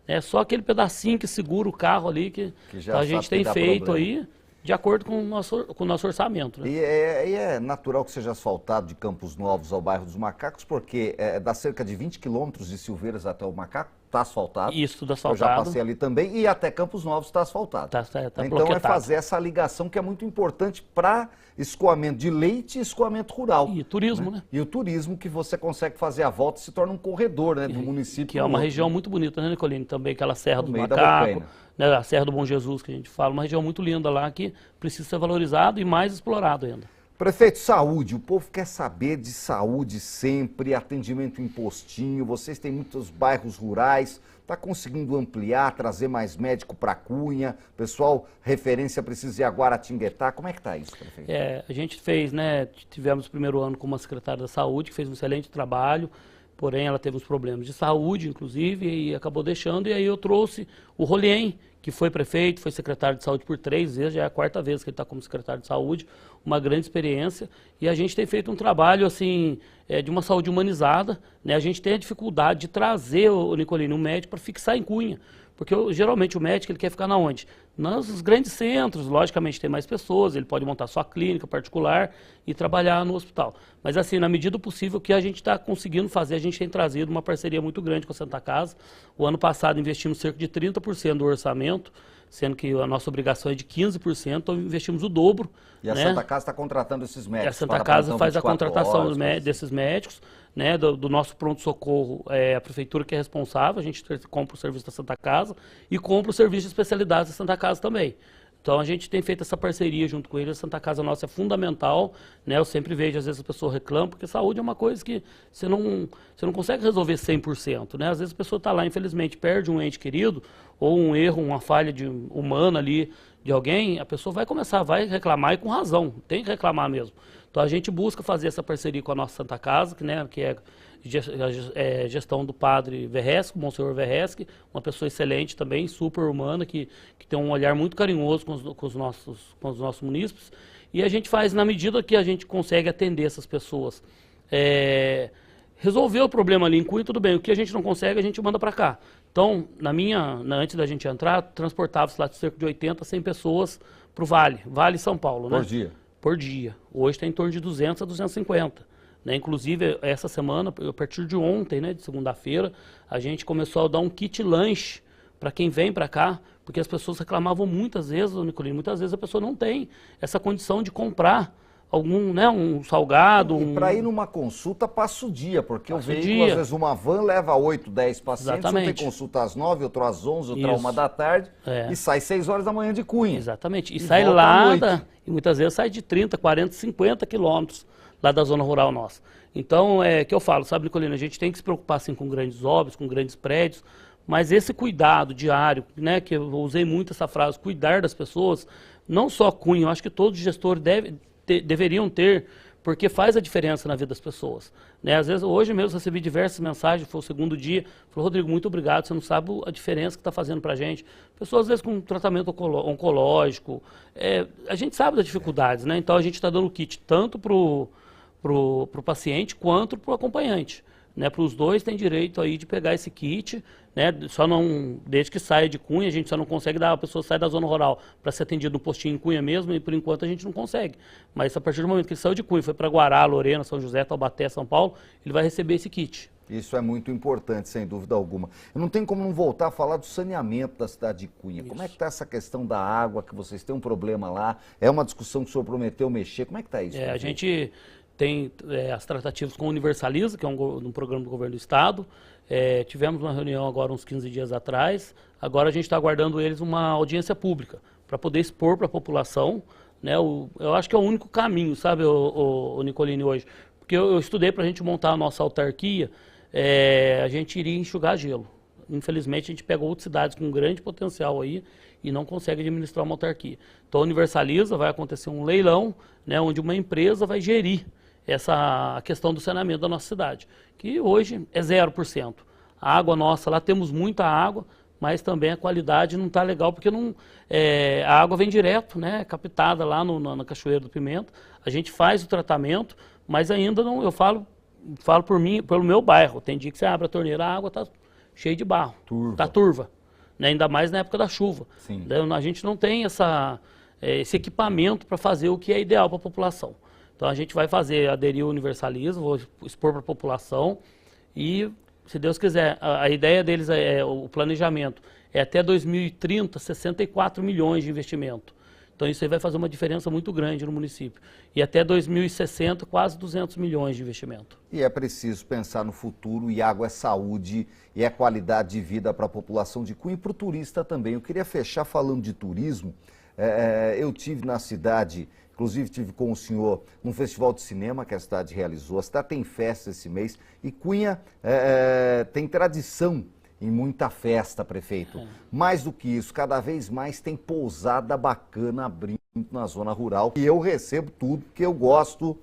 Speaker 17: É só aquele pedacinho que segura o carro ali que a gente tem feito problema. Aí, de acordo com o nosso orçamento. Né?
Speaker 1: E é natural que seja asfaltado de Campos Novos ao bairro dos Macacos, porque dá cerca de 20 quilômetros de Silveiras até o Macaco, está asfaltado.
Speaker 17: Isso, tudo asfaltado.
Speaker 1: Eu já passei ali também e até Campos Novos está asfaltado.
Speaker 17: Tá
Speaker 1: então
Speaker 17: bloquetado.
Speaker 1: É fazer essa ligação que é muito importante para escoamento de leite e escoamento rural.
Speaker 17: E turismo, né?
Speaker 1: E o turismo que você consegue fazer a volta se torna um corredor, né, do município.
Speaker 17: Que é uma região muito bonita, né, Nicolino? Também aquela Serra do Macaco, né, a Serra do Bom Jesus que a gente fala, uma região muito linda lá que precisa ser valorizado e mais explorado ainda.
Speaker 1: Prefeito, saúde, o povo quer saber de saúde sempre, atendimento em postinho, vocês têm muitos bairros rurais, está conseguindo ampliar, trazer mais médico para Cunha, pessoal, referência precisa ir a Guaratinguetá, como é que está isso, prefeito?
Speaker 17: A gente fez, né, tivemos o primeiro ano com uma secretária da saúde, que fez um excelente trabalho, porém ela teve uns problemas de saúde, inclusive, e acabou deixando, e aí eu trouxe o Rolien, que foi prefeito, foi secretário de saúde por 3 vezes, já é a 4ª vez que ele está como secretário de saúde, uma grande experiência, e a gente tem feito um trabalho, assim, de uma saúde humanizada, né? A gente tem a dificuldade de trazer o Nicolino, um médico, para fixar em Cunha, porque geralmente o médico ele quer ficar na onde? Nos grandes centros, logicamente tem mais pessoas, ele pode montar sua clínica particular e trabalhar no hospital. Mas assim, na medida do possível, o que a gente está conseguindo fazer, a gente tem trazido uma parceria muito grande com a Santa Casa. O ano passado investimos cerca de 30% do orçamento, sendo que a nossa obrigação é de 15%, então investimos o dobro.
Speaker 1: E a Santa Casa está contratando esses médicos?
Speaker 17: A Santa Casa faz a contratação desses médicos, né, do nosso pronto-socorro, a prefeitura que é responsável, a gente compra o serviço da Santa Casa e compra o serviço de especialidades da Santa Casa também. Então a gente tem feito essa parceria junto com eles, a Santa Casa nossa é fundamental, né? Eu sempre vejo, às vezes as pessoas reclamam, porque saúde é uma coisa que você não consegue resolver 100%, né? Às vezes a pessoa está lá, infelizmente, perde um ente querido, ou um erro, uma falha humana ali de alguém, a pessoa vai reclamar e com razão, tem que reclamar mesmo. Então a gente busca fazer essa parceria com a nossa Santa Casa, que é a gestão do padre Verresque, o Monsenhor Verresque, uma pessoa excelente também, super humana, que tem um olhar muito carinhoso com os nossos munícipes, e a gente faz na medida que a gente consegue atender essas pessoas. Resolver o problema ali em Cunha, tudo bem, o que a gente não consegue, a gente manda para cá. Então, antes da gente entrar, transportava-se lá de cerca de 80 a 100 pessoas para o Vale São Paulo.
Speaker 1: Por dia?
Speaker 17: Por dia. Hoje está em torno de 200 a 250. Né? Inclusive, essa semana, a partir de ontem, né, de segunda-feira, a gente começou a dar um kit lanche para quem vem para cá, porque as pessoas reclamavam muitas vezes, Nicolino, muitas vezes a pessoa não tem essa condição de comprar algum, né, um salgado.
Speaker 1: E para ir numa consulta passa o dia, porque o veículo, às vezes uma van leva 8, 10 pacientes, um tem consulta às 9, outro às 11, outro às 1 da tarde, e sai 6 horas da manhã de Cunha.
Speaker 17: Exatamente, e sai lá, e muitas vezes sai de 30, 40, 50 quilômetros lá da zona rural nossa. Então, que eu falo, sabe, Nicolino, a gente tem que se preocupar sim com grandes obras, com grandes prédios, mas esse cuidado diário, né, que eu usei muito essa frase, cuidar das pessoas, não só Cunha, eu acho que todos os gestores deveriam ter, porque faz a diferença na vida das pessoas. Né? Às vezes, hoje mesmo, recebi diversas mensagens, foi o segundo dia, falou, Rodrigo, muito obrigado, você não sabe a diferença que está fazendo para a gente. Pessoas, às vezes, com tratamento oncológico, a gente sabe das dificuldades, né? Então a gente está dando kit tanto para o paciente quanto para o acompanhante. Né, para os dois tem direito aí de pegar esse kit, né, só não, desde que saia de Cunha, a gente só não consegue dar, a pessoa sai da zona rural para ser atendido no postinho em Cunha mesmo, e por enquanto a gente não consegue. Mas a partir do momento que ele saiu de Cunha, foi para Guará, Lorena, São José, Taubaté, São Paulo, ele vai receber esse kit.
Speaker 1: Isso é muito importante, sem dúvida alguma. Eu não tem como não voltar a falar do saneamento da cidade de Cunha. Isso. Como é que está essa questão da água, que vocês têm um problema lá? É uma discussão que o senhor prometeu mexer. Como é que está isso?
Speaker 17: A gente tem as tratativas com o Universaliza, que é um programa do governo do estado. Tivemos uma reunião agora uns 15 dias atrás. Agora a gente está aguardando eles uma audiência pública para poder expor para a população. Né, eu acho que é o único caminho, sabe, o Nicolini, hoje. Porque eu estudei para a gente montar a nossa autarquia, a gente iria enxugar gelo. Infelizmente a gente pega outras cidades com grande potencial aí e não consegue administrar uma autarquia. Então a Universaliza, vai acontecer um leilão, né, onde uma empresa vai gerir a questão do saneamento da nossa cidade, que hoje é 0%. A água nossa, lá temos muita água, mas também a qualidade não está legal, porque a água vem direto, né, captada lá na Cachoeira do Pimenta. A gente faz o tratamento, mas ainda não, eu falo por mim, pelo meu bairro. Tem dia que você abre a torneira, a água está cheia de barro, está turva, né, ainda mais na época da chuva.
Speaker 1: Sim.
Speaker 17: A gente não tem esse equipamento para fazer o que é ideal para a população. Então a gente vai aderir ao Universaliza, vou expor para a população e, se Deus quiser, a ideia deles o planejamento é até 2030, 64 milhões de investimento. Então isso aí vai fazer uma diferença muito grande no município. E até 2060, quase 200 milhões de investimento.
Speaker 1: E é preciso pensar no futuro, e água é saúde, e é qualidade de vida para a população de Cunha e para o turista também. Eu queria fechar falando de turismo. Eu tive na cidade, inclusive tive com o senhor num festival de cinema que a cidade realizou. A cidade tem festa esse mês e Cunha tem tradição em muita festa, prefeito. Mais do que isso, cada vez mais tem pousada bacana abrindo na zona rural. E eu recebo tudo, porque eu gosto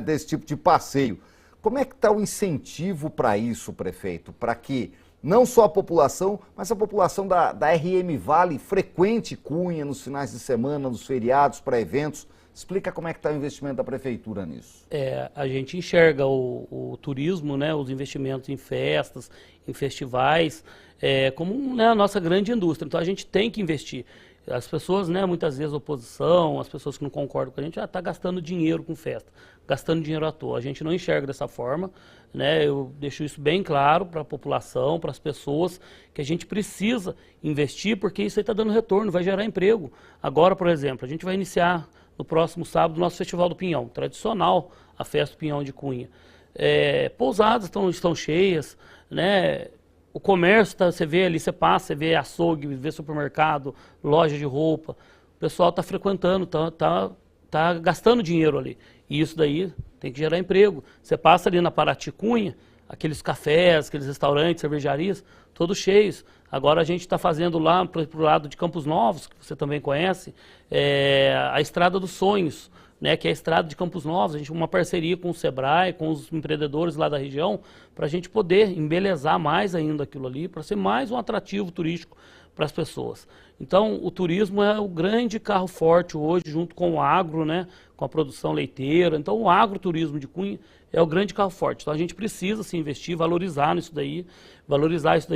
Speaker 1: desse tipo de passeio. Como é que está o incentivo para isso, prefeito? Para que não só a população, mas a população da RM Vale frequente Cunha nos finais de semana, nos feriados, para eventos. Explica como é que está o investimento da prefeitura nisso.
Speaker 17: A gente enxerga o turismo, né, os investimentos em festas, em festivais, como, né, a nossa grande indústria. Então a gente tem que investir. As pessoas, né, muitas vezes a oposição, as pessoas que não concordam com a gente, já está gastando dinheiro com festa, gastando dinheiro à toa. A gente não enxerga dessa forma, né? Eu deixo isso bem claro para a população, para as pessoas, que a gente precisa investir, porque isso aí está dando retorno, vai gerar emprego. Agora, por exemplo, a gente vai iniciar no próximo sábado o nosso Festival do Pinhão, tradicional, a festa do Pinhão de Cunha. Pousadas estão cheias, né? O comércio, você vê ali, você passa, você vê açougue, vê supermercado, loja de roupa. O pessoal está frequentando, tá gastando dinheiro ali. E isso daí tem que gerar emprego. Você passa ali na Paraty Cunha, aqueles cafés, aqueles restaurantes, cervejarias, todos cheios. Agora a gente está fazendo lá para o lado de Campos Novos, que você também conhece, a Estrada dos Sonhos, né, que é a estrada de Campos Novos. A gente uma parceria com o Sebrae, com os empreendedores lá da região, para a gente poder embelezar mais ainda aquilo ali, para ser mais um atrativo turístico para as pessoas. Então, o turismo é o grande carro forte hoje, junto com o agro, né, com a produção leiteira. Então, o agroturismo de Cunha é o grande carro forte. Então, a gente precisa se investir, valorizar isso daí,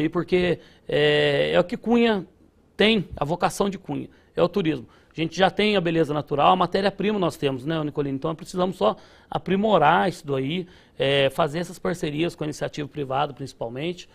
Speaker 17: porque é o que Cunha tem, a vocação de Cunha, é o turismo. A gente já tem a beleza natural, a matéria-prima nós temos, né, Nicolini? Então, precisamos só aprimorar isso daí, fazer essas parcerias com a iniciativa privada, principalmente,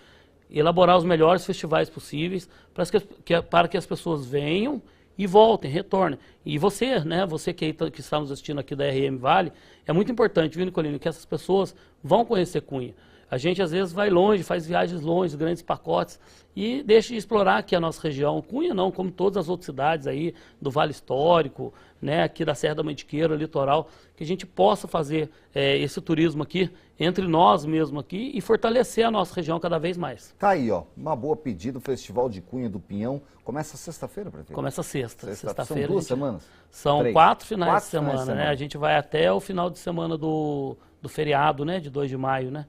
Speaker 17: elaborar os melhores festivais possíveis para que as pessoas venham e voltem, retornem. E você, né, você que está nos assistindo aqui da RM Vale, é muito importante, viu, Nicolini, que essas pessoas vão conhecer Cunha. A gente, às vezes, vai longe, faz viagens longe, grandes pacotes, e deixa de explorar aqui a nossa região. Cunha não, como todas as outras cidades aí do Vale Histórico, né, aqui da Serra da Mantiqueira, litoral, que a gente possa fazer esse turismo aqui, entre nós mesmos aqui, e fortalecer a nossa região cada vez mais.
Speaker 1: Tá aí, ó, uma boa pedida, o Festival de Cunha do Pinhão. Começa sexta-feira, prefeito?
Speaker 17: Começa sexta-feira.
Speaker 1: São 2 semanas?
Speaker 17: São 4 finais de semana, né? A gente vai até o final de semana do feriado, né, de 2 de maio, né?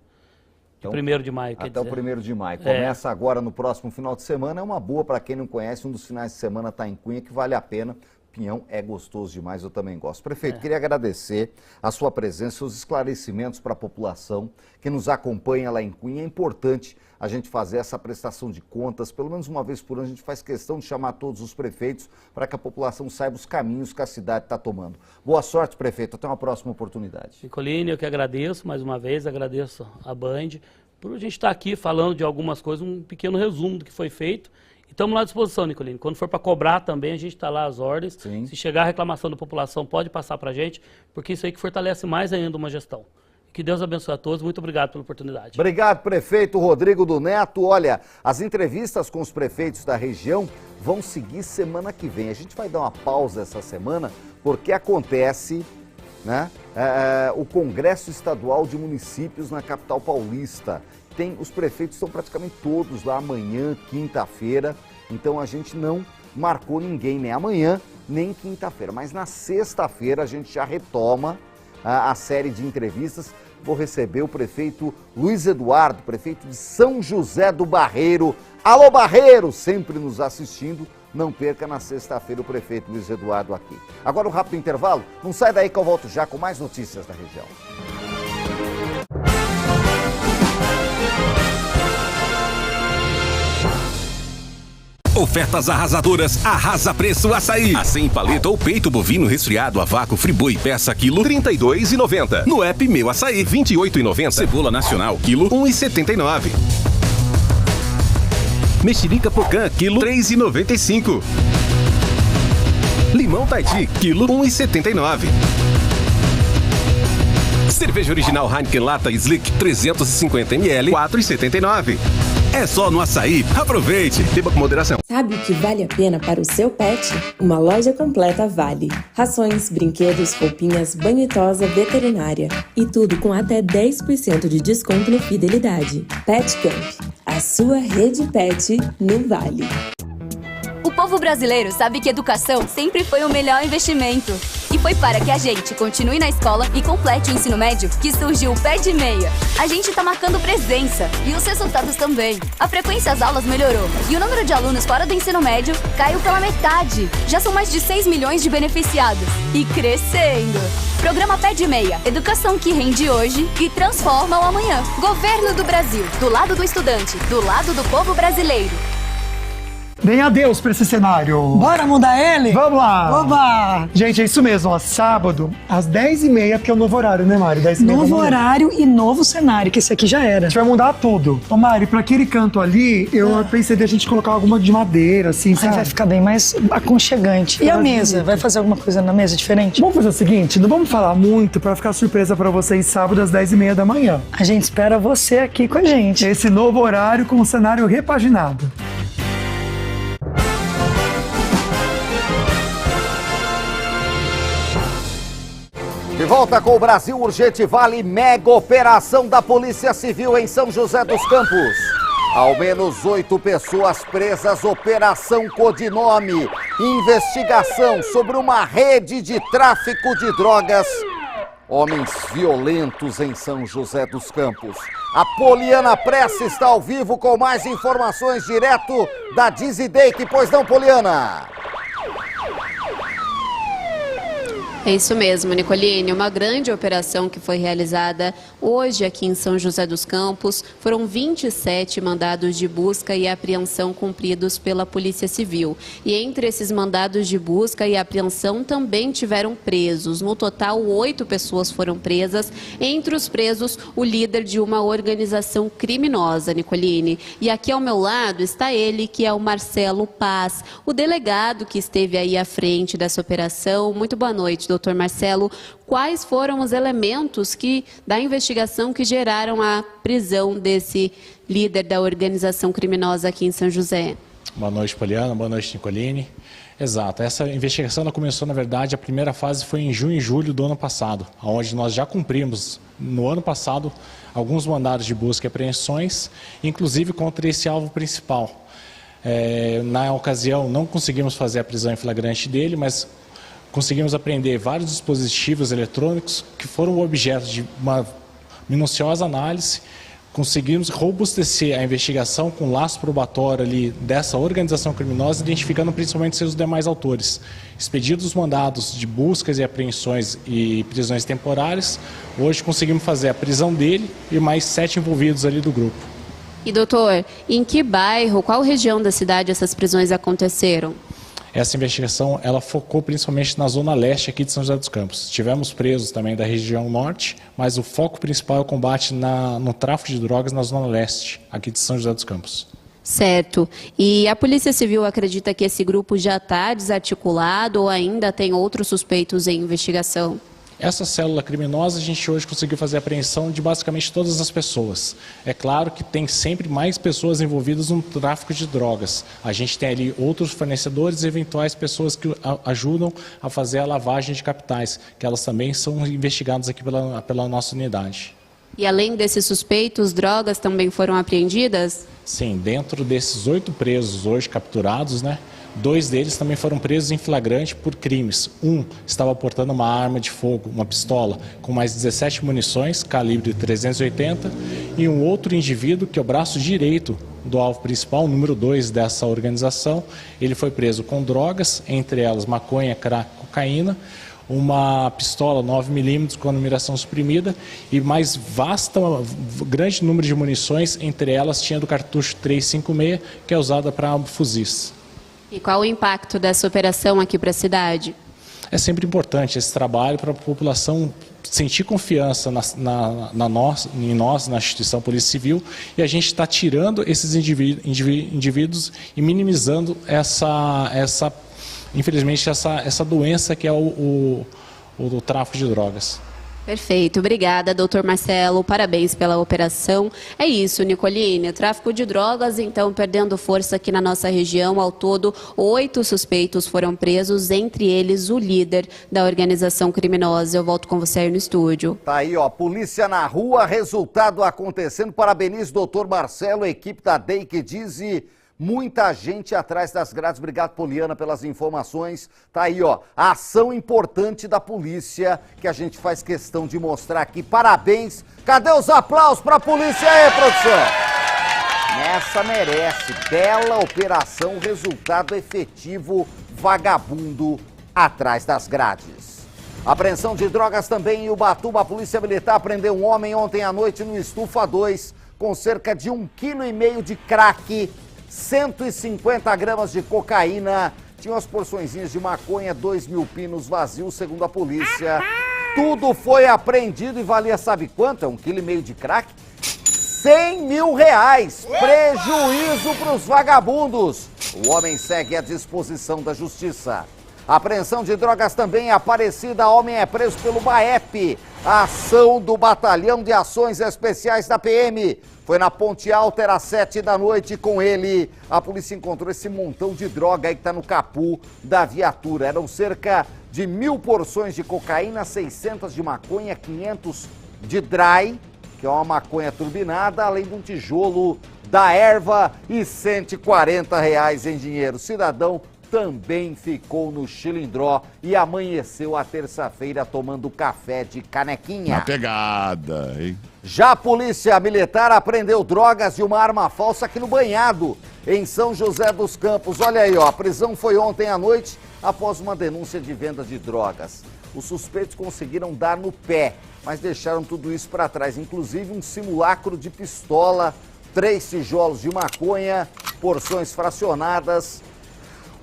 Speaker 17: Então, 1º de maio, quer dizer. Até o
Speaker 1: 1º de maio. Começa agora no próximo final de semana. É uma boa para quem não conhece. Um dos finais de semana está em Cunha, que vale a pena. Pinhão é gostoso demais, eu também gosto. Prefeito, queria agradecer a sua presença, seus esclarecimentos para a população que nos acompanha lá em Cunha. É importante a gente fazer essa prestação de contas. Pelo menos uma vez por ano a gente faz questão de chamar todos os prefeitos para que a população saiba os caminhos que a cidade está tomando. Boa sorte, prefeito. Até uma próxima oportunidade.
Speaker 17: Nicolini, eu que agradeço mais uma vez, agradeço a Band por a gente estar aqui falando de algumas coisas, um pequeno resumo do que foi feito. E estamos lá à disposição, Nicolini. Quando for para cobrar também, a gente está lá às ordens. Sim. Se chegar a reclamação da população, pode passar para a gente, porque isso aí que fortalece mais ainda uma gestão. Que Deus abençoe a todos. Muito obrigado pela oportunidade.
Speaker 1: Obrigado, prefeito Rodrigo do Neto. Olha, as entrevistas com os prefeitos da região vão seguir semana que vem. A gente vai dar uma pausa essa semana, porque acontece, né, o Congresso Estadual de Municípios na capital paulista. Os prefeitos estão praticamente todos lá amanhã, quinta-feira, então a gente não marcou ninguém, nem amanhã, nem quinta-feira. Mas na sexta-feira a gente já retoma a série de entrevistas. Vou receber o prefeito Luiz Eduardo, prefeito de São José do Barreiro. Alô, Barreiro, sempre nos assistindo. Não perca na sexta-feira o prefeito Luiz Eduardo aqui. Agora um rápido intervalo. Não sai daí que eu volto já com mais notícias da região.
Speaker 18: Ofertas arrasadoras, arrasa preço açaí. Assim, paleta ou peito bovino resfriado a vácuo Friboi, peça quilo R$ 32,90. No app Meu Açaí, R$ 28,90. Cebola nacional, quilo R$ 1,79. Mexerica Pocã, quilo R$ 3,95. Limão Taiti, quilo R$ 1,79. Cerveja original Heineken Lata Slick 350ml, R$ 4,79. É só no Açaí. Aproveite. Beba com moderação.
Speaker 19: Sabe o que vale a pena para o seu pet? Uma loja completa Vale. Rações, brinquedos, roupinhas, banho e tosa, veterinária. E tudo com até 10% de desconto no Fidelidade. Pet Camp. A sua rede pet no Vale.
Speaker 15: O povo brasileiro sabe que educação sempre foi o melhor investimento. E foi para que a gente continue na escola e complete o ensino médio que surgiu o Pé de Meia. A gente tá marcando presença e os resultados também. A frequência às aulas melhorou e o número de alunos fora do ensino médio caiu pela metade. Já são mais de 6 milhões de beneficiados. E crescendo. Programa Pé de Meia. Educação que rende hoje e transforma o amanhã. Governo do Brasil. Do lado do estudante. Do lado do povo brasileiro.
Speaker 20: Nem adeus pra esse cenário.
Speaker 21: Bora mudar ele?
Speaker 20: Vamos lá.
Speaker 21: Oba!
Speaker 20: Gente, é isso mesmo, ó. Sábado, às 10h30, porque é o novo horário, né, Mari? 10h30
Speaker 21: novo horário e novo cenário, que esse aqui já era.
Speaker 20: A gente vai mudar tudo. Ô, Mari, pra aquele canto ali, eu pensei de a gente colocar alguma de madeira, assim, sabe?
Speaker 21: Vai ficar bem mais aconchegante. E a mesa? Vai fazer alguma coisa na mesa diferente?
Speaker 20: Vamos fazer o seguinte, não vamos falar muito pra ficar surpresa pra vocês sábado às 10h30 da manhã.
Speaker 21: A gente espera você aqui com a gente.
Speaker 20: Esse novo horário com o cenário repaginado.
Speaker 1: De volta com o Brasil Urgente Vale, mega operação da Polícia Civil em São José dos Campos. Ao menos 8 pessoas presas, operação codinome, investigação sobre uma rede de tráfico de drogas. Homens violentos em São José dos Campos. A Poliana Pressa está ao vivo com mais informações direto da Dizidake, pois não, Poliana?
Speaker 9: É isso mesmo, Nicoline. Uma grande operação que foi realizada hoje aqui em São José dos Campos. Foram 27 mandados de busca e apreensão cumpridos pela Polícia Civil. E entre esses mandados de busca e apreensão também tiveram presos. No total, 8 pessoas foram presas. Entre os presos, o líder de uma organização criminosa, Nicoline. E aqui ao meu lado está ele, que é o Marcelo Paz, o delegado que esteve aí à frente dessa operação. Muito boa noite, doutor Marcelo. Quais foram os elementos da investigação que geraram a prisão desse líder da organização criminosa aqui em São José?
Speaker 22: Boa noite, Poliana. Boa noite, Nicoline. Exato. Essa investigação ela começou, na verdade, a primeira fase foi em junho e julho do ano passado, onde nós já cumprimos, no ano passado, alguns mandados de busca e apreensões, inclusive contra esse alvo principal. Na ocasião, não conseguimos fazer a prisão em flagrante dele, mas conseguimos apreender vários dispositivos eletrônicos que foram objeto de uma minuciosa análise. Conseguimos robustecer a investigação com laço probatório ali dessa organização criminosa, identificando principalmente seus demais autores. Expedidos os mandados de buscas e apreensões e prisões temporárias, hoje conseguimos fazer a prisão dele e mais 7 envolvidos ali do grupo.
Speaker 9: E doutor, em que bairro, qual região da cidade essas prisões aconteceram?
Speaker 22: Essa investigação ela focou principalmente na zona leste aqui de São José dos Campos. Tivemos presos também da região norte, mas o foco principal é o combate no tráfico de drogas na zona leste aqui de São José dos Campos.
Speaker 9: Certo. E a Polícia Civil acredita que esse grupo já está desarticulado ou ainda tem outros suspeitos em investigação?
Speaker 22: Essa célula criminosa, a gente hoje conseguiu fazer a apreensão de basicamente todas as pessoas. É claro que tem sempre mais pessoas envolvidas no tráfico de drogas. A gente tem ali outros fornecedores e eventuais pessoas que ajudam a fazer a lavagem de capitais, que elas também são investigadas aqui pela nossa unidade.
Speaker 9: E além desses suspeitos, drogas também foram apreendidas?
Speaker 22: Sim, dentro desses 8 presos hoje capturados, 2 deles também foram presos em flagrante por crimes. Um estava portando uma arma de fogo, uma pistola, com mais 17 munições, calibre 380, e um outro indivíduo, que é o braço direito do alvo principal, o número 2 dessa organização. Ele foi preso com drogas, entre elas maconha, crack, cocaína, uma pistola 9mm com a numeração suprimida e mais grande número de munições, entre elas tinha do cartucho 356, que é usada para fuzis.
Speaker 9: E qual o impacto dessa operação aqui para a cidade?
Speaker 22: É sempre importante esse trabalho para a população sentir confiança em nós, na instituição Polícia Civil, e a gente está tirando esses indivíduos e minimizando infelizmente, essa doença que é o tráfico de drogas.
Speaker 9: Perfeito, obrigada, doutor Marcelo, parabéns pela operação. É isso, Nicoline, o tráfico de drogas, então, perdendo força aqui na nossa região. Ao todo, 8 suspeitos foram presos, entre eles o líder da organização criminosa. Eu volto com você aí no estúdio.
Speaker 1: Tá aí, ó, polícia na rua, resultado acontecendo. Parabenizo, doutor Marcelo, a equipe da DEI que diz muita gente atrás das grades. Obrigado, Poliana, pelas informações. Tá aí, ó, a ação importante da polícia que a gente faz questão de mostrar aqui. Parabéns. Cadê os aplausos pra polícia aí, produção? Nessa merece. Bela operação, resultado efetivo, vagabundo atrás das grades. Apreensão de drogas também em Ubatuba. A Polícia Militar prendeu um homem ontem à noite no Estufa 2 com cerca de 1,5 kg de crack 150 gramas de cocaína, tinha umas porçõezinhas de maconha, 2.000 pinos vazios, segundo a polícia. Tudo foi apreendido e valia sabe quanto? 1,5 kg de crack? 100 mil reais. Prejuízo para os vagabundos. O homem segue à disposição da justiça. A apreensão de drogas também em Aparecida. Homem é preso pelo BAEP. A ação do Batalhão de Ações Especiais da PM. Foi na Ponte Alta, era às 7 da noite. Com ele, a polícia encontrou esse montão de droga aí que está no capô da viatura. Eram cerca de 1.000 porções de cocaína, 600 de maconha, 500 de dry, que é uma maconha turbinada, além de um tijolo da erva e R$140 em dinheiro. O cidadão também ficou no Chilindró e amanheceu a terça-feira tomando café de canequinha.
Speaker 2: Na pegada, hein?
Speaker 1: Já a polícia militar apreendeu drogas e uma arma falsa aqui no Banhado, em São José dos Campos. Olha aí, ó, a prisão foi ontem à noite após uma denúncia de venda de drogas. Os suspeitos conseguiram dar no pé, mas deixaram tudo isso para trás, inclusive um simulacro de pistola, 3 tijolos de maconha, porções fracionadas.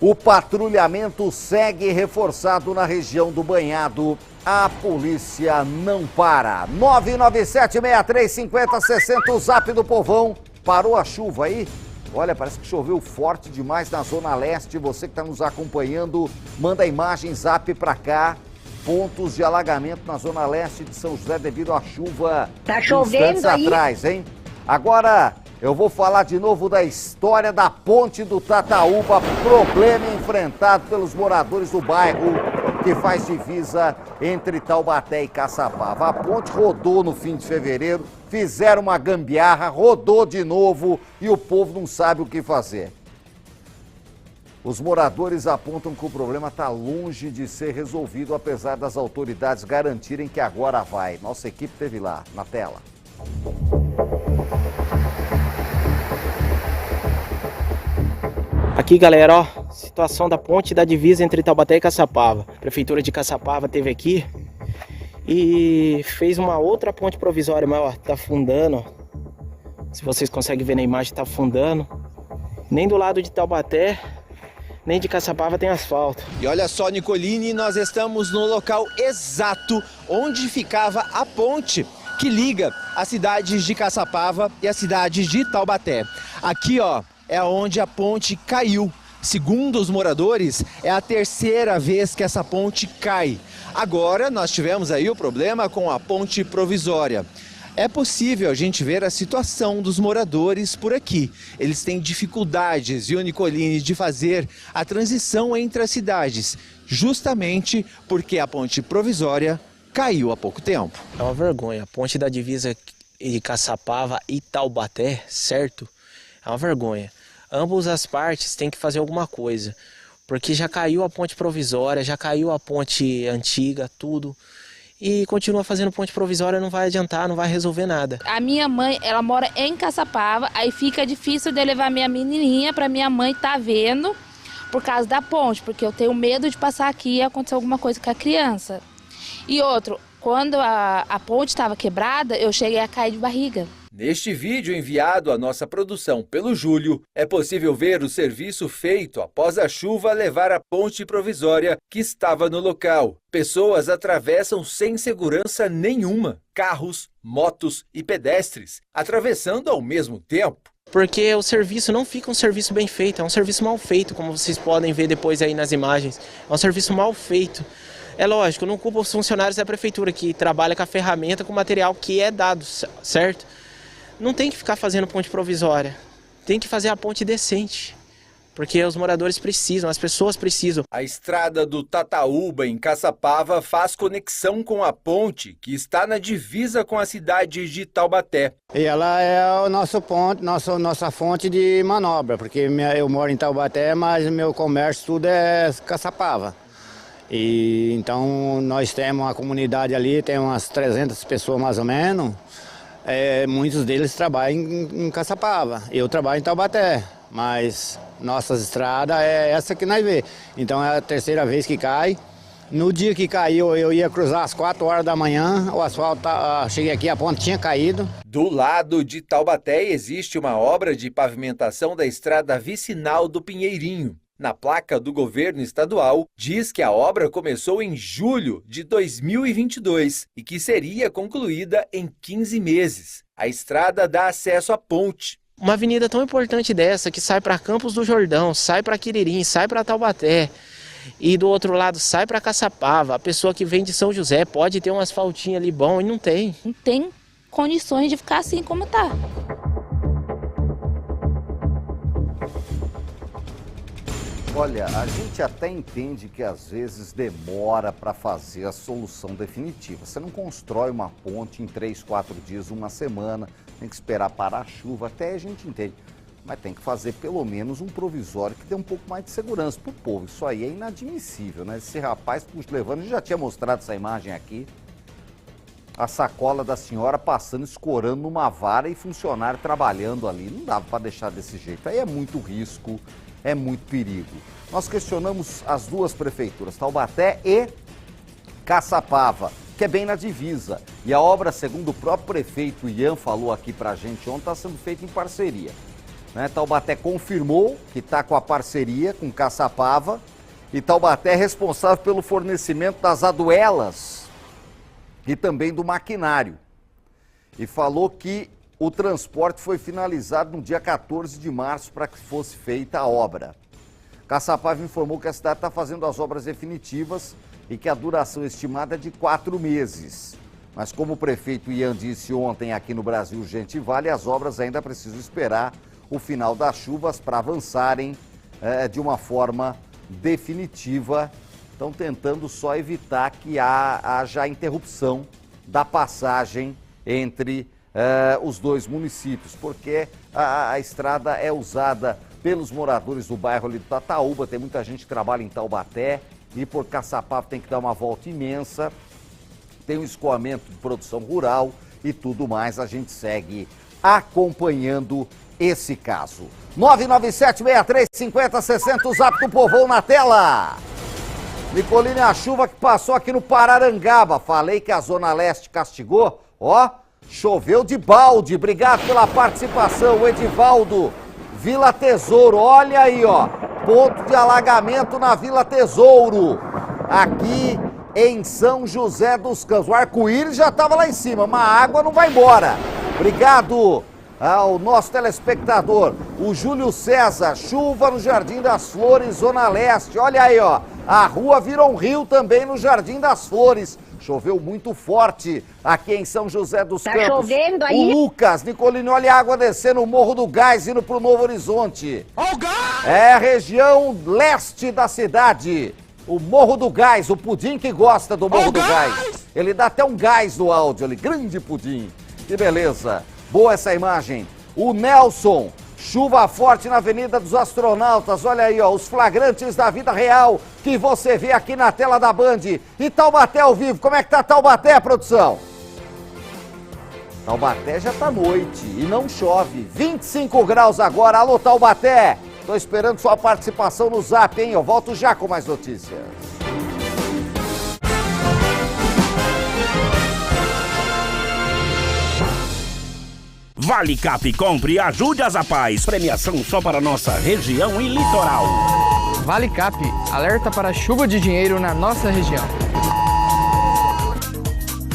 Speaker 1: O patrulhamento segue reforçado na região do Banhado. A polícia não para. 997-6350-60, o zap do povão. Parou a chuva aí? Olha, parece que choveu forte demais na Zona Leste. Você que está nos acompanhando, manda a imagem zap para cá. Pontos de alagamento na Zona Leste de São José devido à chuva.
Speaker 4: Tá chovendo aí?
Speaker 1: Atrás, hein? Agora eu vou falar de novo da história da ponte do Tataúba, problema enfrentado pelos moradores do bairro que faz divisa entre Taubaté e Caçapava. A ponte rodou no fim de fevereiro, fizeram uma gambiarra, rodou de novo e o povo não sabe o que fazer. Os moradores apontam que o problema está longe de ser resolvido, apesar das autoridades garantirem que agora vai. Nossa equipe esteve lá, na tela.
Speaker 23: Aqui, galera, ó, situação da ponte da divisa entre Taubaté e Caçapava. A Prefeitura de Caçapava esteve aqui e fez uma outra ponte provisória, mas ó, tá afundando, ó. Se vocês conseguem ver na imagem, tá afundando. Nem do lado de Taubaté, nem de Caçapava tem asfalto.
Speaker 24: E olha só, Nicolini, nós estamos no local exato onde ficava a ponte que liga as cidades de Caçapava e a cidade de Taubaté. Aqui, ó, é onde a ponte caiu. Segundo os moradores, é a terceira vez que essa ponte cai. Agora nós tivemos aí o problema com a ponte provisória. É possível a gente ver a situação dos moradores por aqui. Eles têm dificuldades, viu, Nicolini, de fazer a transição entre as cidades, justamente porque a ponte provisória caiu há pouco tempo.
Speaker 23: É uma vergonha. A ponte da divisa de Caçapava e Taubaté, certo? É uma vergonha. Ambas as partes têm que fazer alguma coisa, porque já caiu a ponte provisória, já caiu a ponte antiga, tudo. E continua fazendo ponte provisória, não vai adiantar, não vai resolver nada.
Speaker 25: A minha mãe, ela mora em Caçapava, aí fica difícil de levar minha menininha para minha mãe tá vendo por causa da ponte, porque eu tenho medo de passar aqui e acontecer alguma coisa com a criança. E outro, quando a ponte estava quebrada, eu cheguei a cair de barriga.
Speaker 26: Neste vídeo enviado à nossa produção pelo Júlio, é possível ver o serviço feito após a chuva levar a ponte provisória que estava no local. Pessoas atravessam sem segurança nenhuma, carros, motos e pedestres, atravessando ao mesmo tempo.
Speaker 23: Porque o serviço não fica um serviço bem feito, é um serviço mal feito, como vocês podem ver depois aí nas imagens. É um serviço mal feito. É lógico, não culpa os funcionários da prefeitura que trabalham com a ferramenta, com o material que é dado, certo? Não tem que ficar fazendo ponte provisória, tem que fazer a ponte decente, porque os moradores precisam, as pessoas precisam.
Speaker 26: A estrada do Tataúba, em Caçapava, faz conexão com a ponte, que está na divisa com a cidade de Taubaté.
Speaker 27: E ela é o nosso ponto, nossa fonte de manobra, porque eu moro em Taubaté, mas meu comércio tudo é Caçapava. E então nós temos uma comunidade ali, tem umas 300 pessoas mais ou menos. Muitos deles trabalham em Caçapava, eu trabalho em Taubaté, mas nossas estradas é essa que nós vemos. Então é a terceira vez que cai, No dia que caiu, eu ia cruzar às 4 horas da manhã, o asfalto, cheguei aqui, a ponte tinha caído.
Speaker 26: Do lado de Taubaté existe uma obra de pavimentação da estrada vicinal do Pinheirinho. Na placa do governo estadual, diz que a obra começou em julho de 2022 e que seria concluída em 15 meses. A estrada dá acesso à ponte.
Speaker 23: Uma avenida tão importante dessa, que sai para Campos do Jordão, sai para Quiririm, sai para Taubaté, e do outro lado sai para Caçapava. A pessoa que vem de São José pode ter um asfaltinho ali bom e não tem.
Speaker 25: Não tem condições de ficar assim como tá.
Speaker 1: Olha, a gente até entende que às vezes demora para fazer a solução definitiva. Você não constrói uma ponte em 3, 4 dias, uma semana, tem que esperar parar a chuva, até a gente entende. Mas tem que fazer pelo menos um provisório que dê um pouco mais de segurança para o povo. Isso aí é inadmissível, né? Esse rapaz, puxa, levando, a gente já tinha mostrado essa imagem aqui. A sacola da senhora passando, escorando numa vara e funcionário trabalhando ali. Não dava para deixar desse jeito. Aí é muito risco. É muito perigo. Nós questionamos as duas prefeituras, Taubaté e Caçapava, que é bem na divisa. E a obra, segundo o próprio prefeito Ian falou aqui pra gente ontem, está sendo feita em parceria. Né? Taubaté confirmou que está com a parceria com Caçapava e Taubaté é responsável pelo fornecimento das aduelas e também do maquinário. E falou que o transporte foi finalizado no dia 14 de março para que fosse feita a obra. Caçapava informou que a cidade está fazendo as obras definitivas e que a duração estimada é de 4 meses. Mas como o prefeito Ian disse ontem aqui no Brasil Gente Vale, as obras ainda precisam esperar o final das chuvas para avançarem de uma forma definitiva. Estão tentando só evitar que haja interrupção da passagem entre os dois municípios, porque a estrada é usada pelos moradores do bairro ali do Tataúba, tem muita gente que trabalha em Taubaté, e por Caçapava tem que dar uma volta imensa, tem um escoamento de produção rural e tudo mais. A gente segue acompanhando esse caso. 997-63-50-60, o Zap do Povão na tela. Nicoline, a chuva que passou aqui no Pararangaba, falei que a Zona Leste castigou, ó. Choveu de balde, obrigado pela participação, o Edivaldo, Vila Tesouro, olha aí, ó, ponto de alagamento na Vila Tesouro, aqui em São José dos Campos. O arco-íris já estava lá em cima, mas a água não vai embora. Obrigado ao nosso telespectador, o Júlio César, chuva no Jardim das Flores, Zona Leste, olha aí, ó, a rua virou um rio também no Jardim das Flores. Choveu muito forte aqui em São José dos Campos. Tá chovendo aí? O Lucas, Nicoline, olha a água descendo o Morro do Gás, indo para o Novo Horizonte. Oh, gás! É a região leste da cidade. O Morro do Gás, o Pudim que gosta do Morro do Gás. Ele dá até um gás no áudio ali, grande Pudim. Que beleza. Boa essa imagem. O Nelson, chuva forte na Avenida dos Astronautas. Olha aí, ó, os flagrantes da vida real que você vê aqui na tela da Band. E Taubaté ao vivo, como é que tá Taubaté, produção? Taubaté já tá noite e não chove. 25 graus agora. Alô, Taubaté. Tô esperando sua participação no Zap, hein? Eu volto já com mais notícias.
Speaker 12: Vale Cap, compre e ajude as APAES. Premiação só para nossa região e litoral.
Speaker 3: Vale Cap, alerta para chuva de dinheiro na nossa região.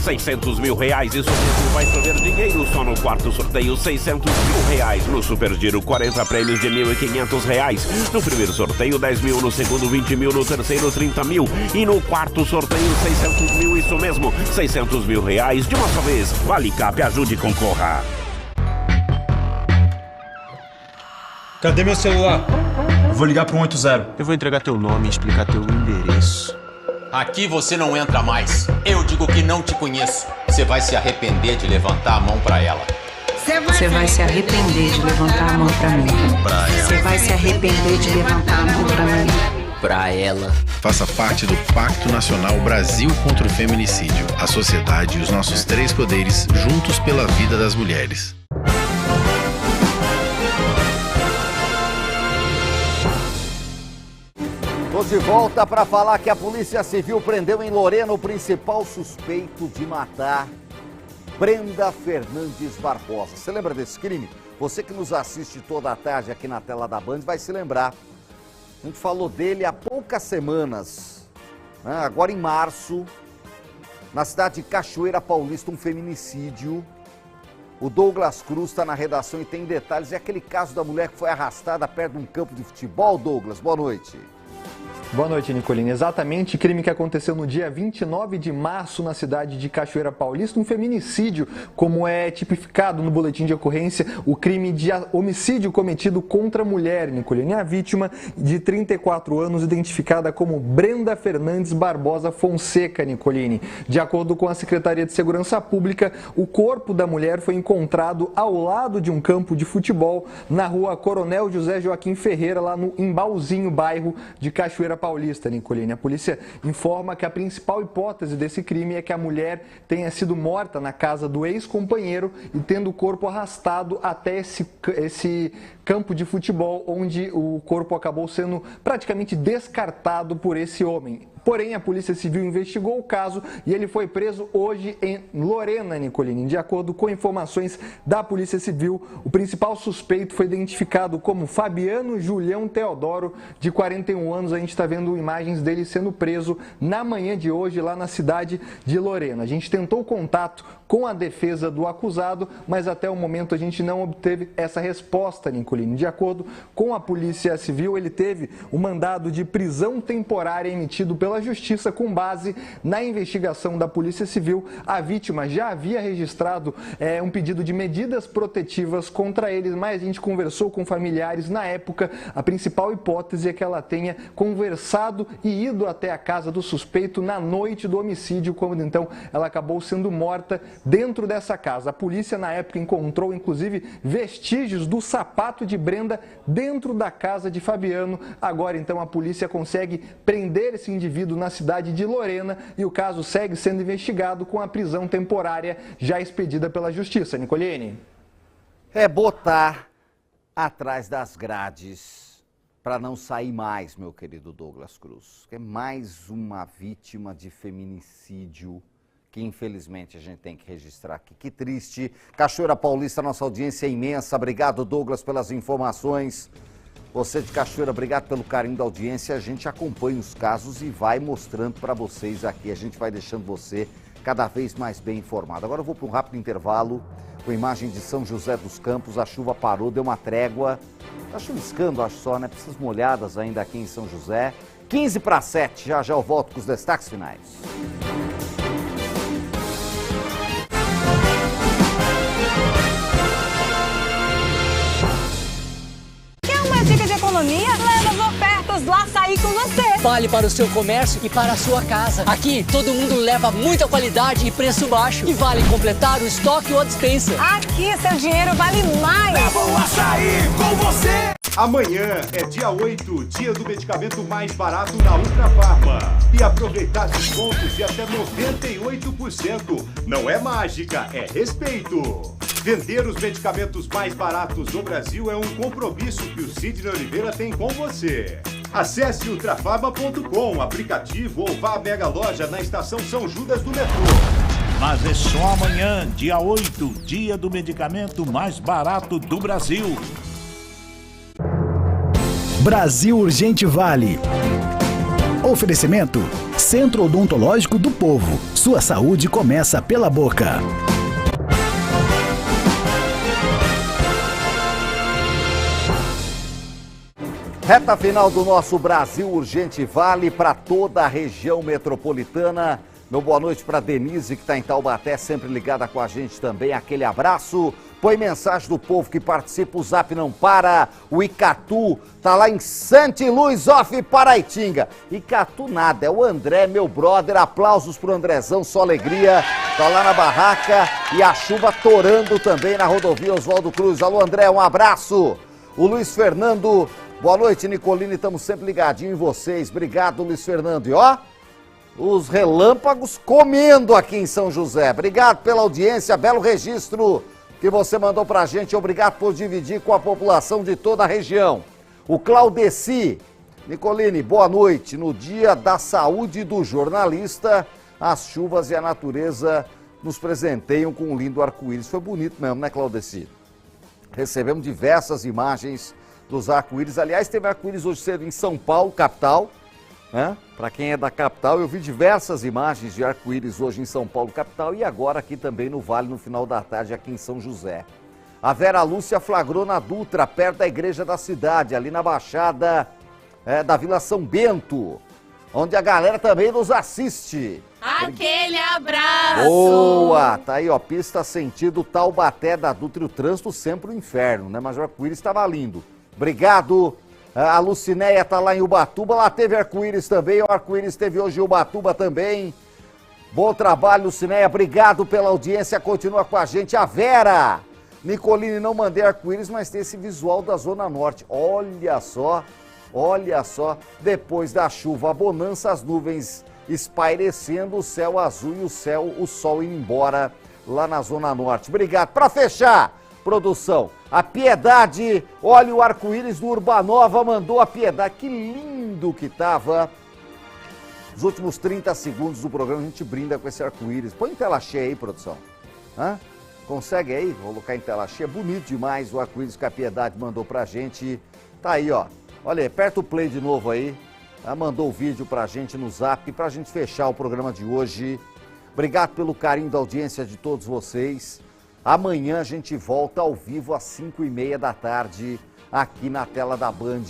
Speaker 12: R$600 mil, isso mesmo, vai chover dinheiro só no quarto sorteio, R$600 mil. No Super Giro, 40 prêmios de R$1.500. No primeiro sorteio, 10 mil, no segundo, 20 mil, no terceiro, 30 mil. E no quarto sorteio, 600 mil, isso mesmo, R$600 mil de uma só vez. Vale Cap, ajude e concorra.
Speaker 4: Cadê meu celular? Eu vou ligar pro 180.
Speaker 5: Eu vou entregar teu nome e explicar teu endereço.
Speaker 6: Aqui você não entra mais. Eu digo que não te conheço. Você vai se arrepender de levantar a mão pra ela.
Speaker 7: Você vai se arrepender de levantar a mão pra mim. Você vai se arrepender de levantar a mão pra mim.
Speaker 6: Pra ela.
Speaker 8: Faça parte do Pacto Nacional Brasil contra o Feminicídio. A sociedade e os nossos 3 poderes juntos pela vida das mulheres.
Speaker 1: Tô de volta para falar que a Polícia Civil prendeu em Lorena o principal suspeito de matar Brenda Fernandes Barbosa. Você lembra desse crime? Você que nos assiste toda a tarde aqui na tela da Band vai se lembrar. A gente falou dele há poucas semanas, né? Agora em março, na cidade de Cachoeira Paulista, um feminicídio. O Douglas Cruz está na redação e tem detalhes. É aquele caso da mulher que foi arrastada perto de um campo de futebol. Douglas, boa noite.
Speaker 10: Boa noite, Nicolini. Exatamente, crime que aconteceu no dia 29 de março na cidade de Cachoeira Paulista, um feminicídio, como é tipificado no boletim de ocorrência, o crime de homicídio cometido contra a mulher, Nicolini. A vítima de 34 anos, identificada como Brenda Fernandes Barbosa Fonseca, Nicolini. De acordo com a Secretaria de Segurança Pública, o corpo da mulher foi encontrado ao lado de um campo de futebol na rua Coronel José Joaquim Ferreira, lá no Embalzinho, bairro de Cachoeira Paulista, Nicolini. A polícia informa que a principal hipótese desse crime é que a mulher tenha sido morta na casa do ex-companheiro e tendo o corpo arrastado até esse campo de futebol, onde o corpo acabou sendo praticamente descartado por esse homem. Porém, a Polícia Civil investigou o caso e ele foi preso hoje em Lorena, Nicolini. De acordo com informações da Polícia Civil, o principal suspeito foi identificado como Fabiano Julião Teodoro, de 41 anos. A gente está vendo imagens dele sendo preso na manhã de hoje lá na cidade de Lorena. A gente tentou contato com a defesa do acusado, mas até o momento a gente não obteve essa resposta, Nicolini. De acordo com a Polícia Civil, ele teve um mandado de prisão temporária emitido pela Justiça com base na investigação da Polícia Civil. A vítima já havia registrado um pedido de medidas protetivas contra eles, mas a gente conversou com familiares na época. A principal hipótese é que ela tenha conversado e ido até a casa do suspeito na noite do homicídio, quando então ela acabou sendo morta dentro dessa casa. A polícia na época encontrou inclusive vestígios do sapato de Brenda dentro da casa de Fabiano. Agora então a polícia consegue prender esse indivíduo na cidade de Lorena e o caso segue sendo investigado com a prisão temporária já expedida pela Justiça. Nicolini.
Speaker 1: É botar atrás das grades para não sair mais, meu querido Douglas Cruz. É mais uma vítima de feminicídio que infelizmente a gente tem que registrar aqui. Que triste. Cachoeira Paulista, nossa audiência é imensa. Obrigado, Douglas, pelas informações. Você de Cachoeira, obrigado pelo carinho da audiência. A gente acompanha os casos e vai mostrando para vocês aqui. A gente vai deixando você cada vez mais bem informado. Agora eu vou para um rápido intervalo com imagem de São José dos Campos. A chuva parou, deu uma trégua. Tá chuviscando, acho só, né? Precisas molhadas ainda aqui em São José. 6:45, já eu volto com os destaques finais.
Speaker 11: Economia, leva as ofertas lá sair com você.
Speaker 13: Vale para o seu comércio e para a sua casa. Aqui, todo mundo leva muita qualidade e preço baixo. E vale completar o estoque ou a despensa.
Speaker 11: Aqui, seu dinheiro vale mais.
Speaker 14: Leva o açaí com você. Amanhã é dia 8, dia do medicamento mais barato na Ultra Farma. E aproveitar descontos de até 98%. Não é mágica, é respeito. Vender os medicamentos mais baratos do Brasil é um compromisso que o Sidney Oliveira tem com você. Acesse ultrafarma.com, aplicativo ou vá à Mega Loja na estação São Judas do metrô.
Speaker 16: Mas é só amanhã, dia 8, dia do medicamento mais barato do Brasil.
Speaker 17: Brasil Urgente Vale. Oferecimento: Centro Odontológico do Povo. Sua saúde começa pela boca.
Speaker 1: Reta final do nosso Brasil Urgente Vale para toda a região metropolitana. Meu boa noite para Denise, que está em Taubaté, sempre ligada com a gente também. Aquele abraço. Põe mensagem do povo que participa, o Zap não para. O Icatu tá lá em Santi Luz Off, Paraitinga. Icatu nada, é o André, meu brother. Aplausos pro Andrezão, só alegria. Tá lá na barraca e a chuva torando também na rodovia Oswaldo Cruz. Alô, André, um abraço. O Luiz Fernando, boa noite, Nicolini, estamos sempre ligadinhos em vocês. Obrigado, Luiz Fernando. E ó, os relâmpagos comendo aqui em São José. Obrigado pela audiência, belo registro que você mandou pra gente. Obrigado por dividir com a população de toda a região. O Claudeci, Nicolini, boa noite. No dia da saúde do jornalista, as chuvas e a natureza nos presenteiam com um lindo arco-íris. Foi bonito mesmo, né, Claudeci? Recebemos diversas imagens dos arco-íris. Aliás, teve arco-íris hoje cedo em São Paulo, capital. Né? Para quem é da capital, eu vi diversas imagens de arco-íris hoje em São Paulo, capital, e agora aqui também no Vale, no final da tarde, aqui em São José. A Vera Lúcia flagrou na Dutra, perto da igreja da cidade, ali na Baixada da Vila São Bento, onde a galera também nos assiste.
Speaker 9: Aquele abraço!
Speaker 1: Boa! Tá aí, ó, pista sentido Taubaté da Dutra, e o trânsito sempre o inferno, né? Mas o arco-íris estava lindo. Obrigado. A Lucinéia tá lá em Ubatuba, lá teve arco-íris também, o arco-íris teve hoje em Ubatuba também. Bom trabalho, Lucinéia, obrigado pela audiência, continua com a gente. A Vera, Nicolini, não mandei arco-íris, mas tem esse visual da Zona Norte. Olha só, depois da chuva, a bonança, as nuvens espairecendo, o céu azul e o sol indo embora lá na Zona Norte. Obrigado. Para fechar, produção, a Piedade, olha o arco-íris do Urbanova, mandou a Piedade, que lindo que tava. Os últimos 30 segundos do programa a gente brinda com esse arco-íris. Põe em tela cheia aí, produção. Hã? Consegue aí colocar em tela cheia? Bonito demais o arco-íris que a Piedade mandou pra gente. Tá aí, ó. Olha aí, aperta o play de novo aí. Ela mandou o vídeo pra gente no Zap, pra gente fechar o programa de hoje. Obrigado pelo carinho da audiência de todos vocês. Amanhã a gente volta ao vivo às 5h30 da tarde, aqui na tela da Band,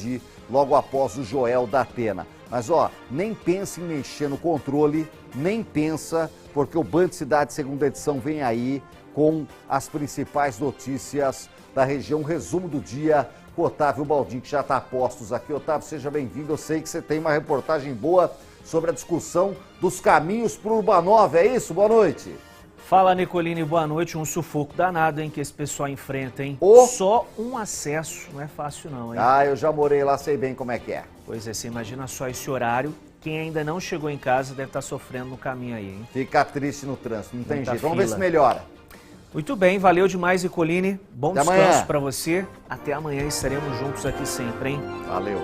Speaker 1: logo após o Joel da Atena. Mas ó, nem pensa em mexer no controle, nem pensa, porque o Band Cidade Segunda Edição vem aí com as principais notícias da região, resumo do dia, com o Otávio Baldin, que já está a postos aqui. Otávio, seja bem-vindo, eu sei que você tem uma reportagem boa sobre a discussão dos caminhos para o Urbanova, é isso? Boa noite.
Speaker 15: Fala, Nicolini, boa noite. Um sufoco danado, hein, que esse pessoal enfrenta, hein? Só um acesso, não é fácil não, hein?
Speaker 1: Ah, eu já morei lá, sei bem como é que é.
Speaker 15: Pois é, você imagina só esse horário. Quem ainda não chegou em casa deve estar sofrendo no caminho aí, hein?
Speaker 1: Fica triste no trânsito, não tem
Speaker 15: Muita
Speaker 1: jeito. Vamos
Speaker 15: fila.
Speaker 1: ver se melhora.
Speaker 15: Muito bem, valeu demais, Nicolini. Bom
Speaker 1: Até
Speaker 15: descanso
Speaker 1: amanhã.
Speaker 15: para você. Até amanhã, estaremos juntos aqui sempre, hein?
Speaker 1: Valeu.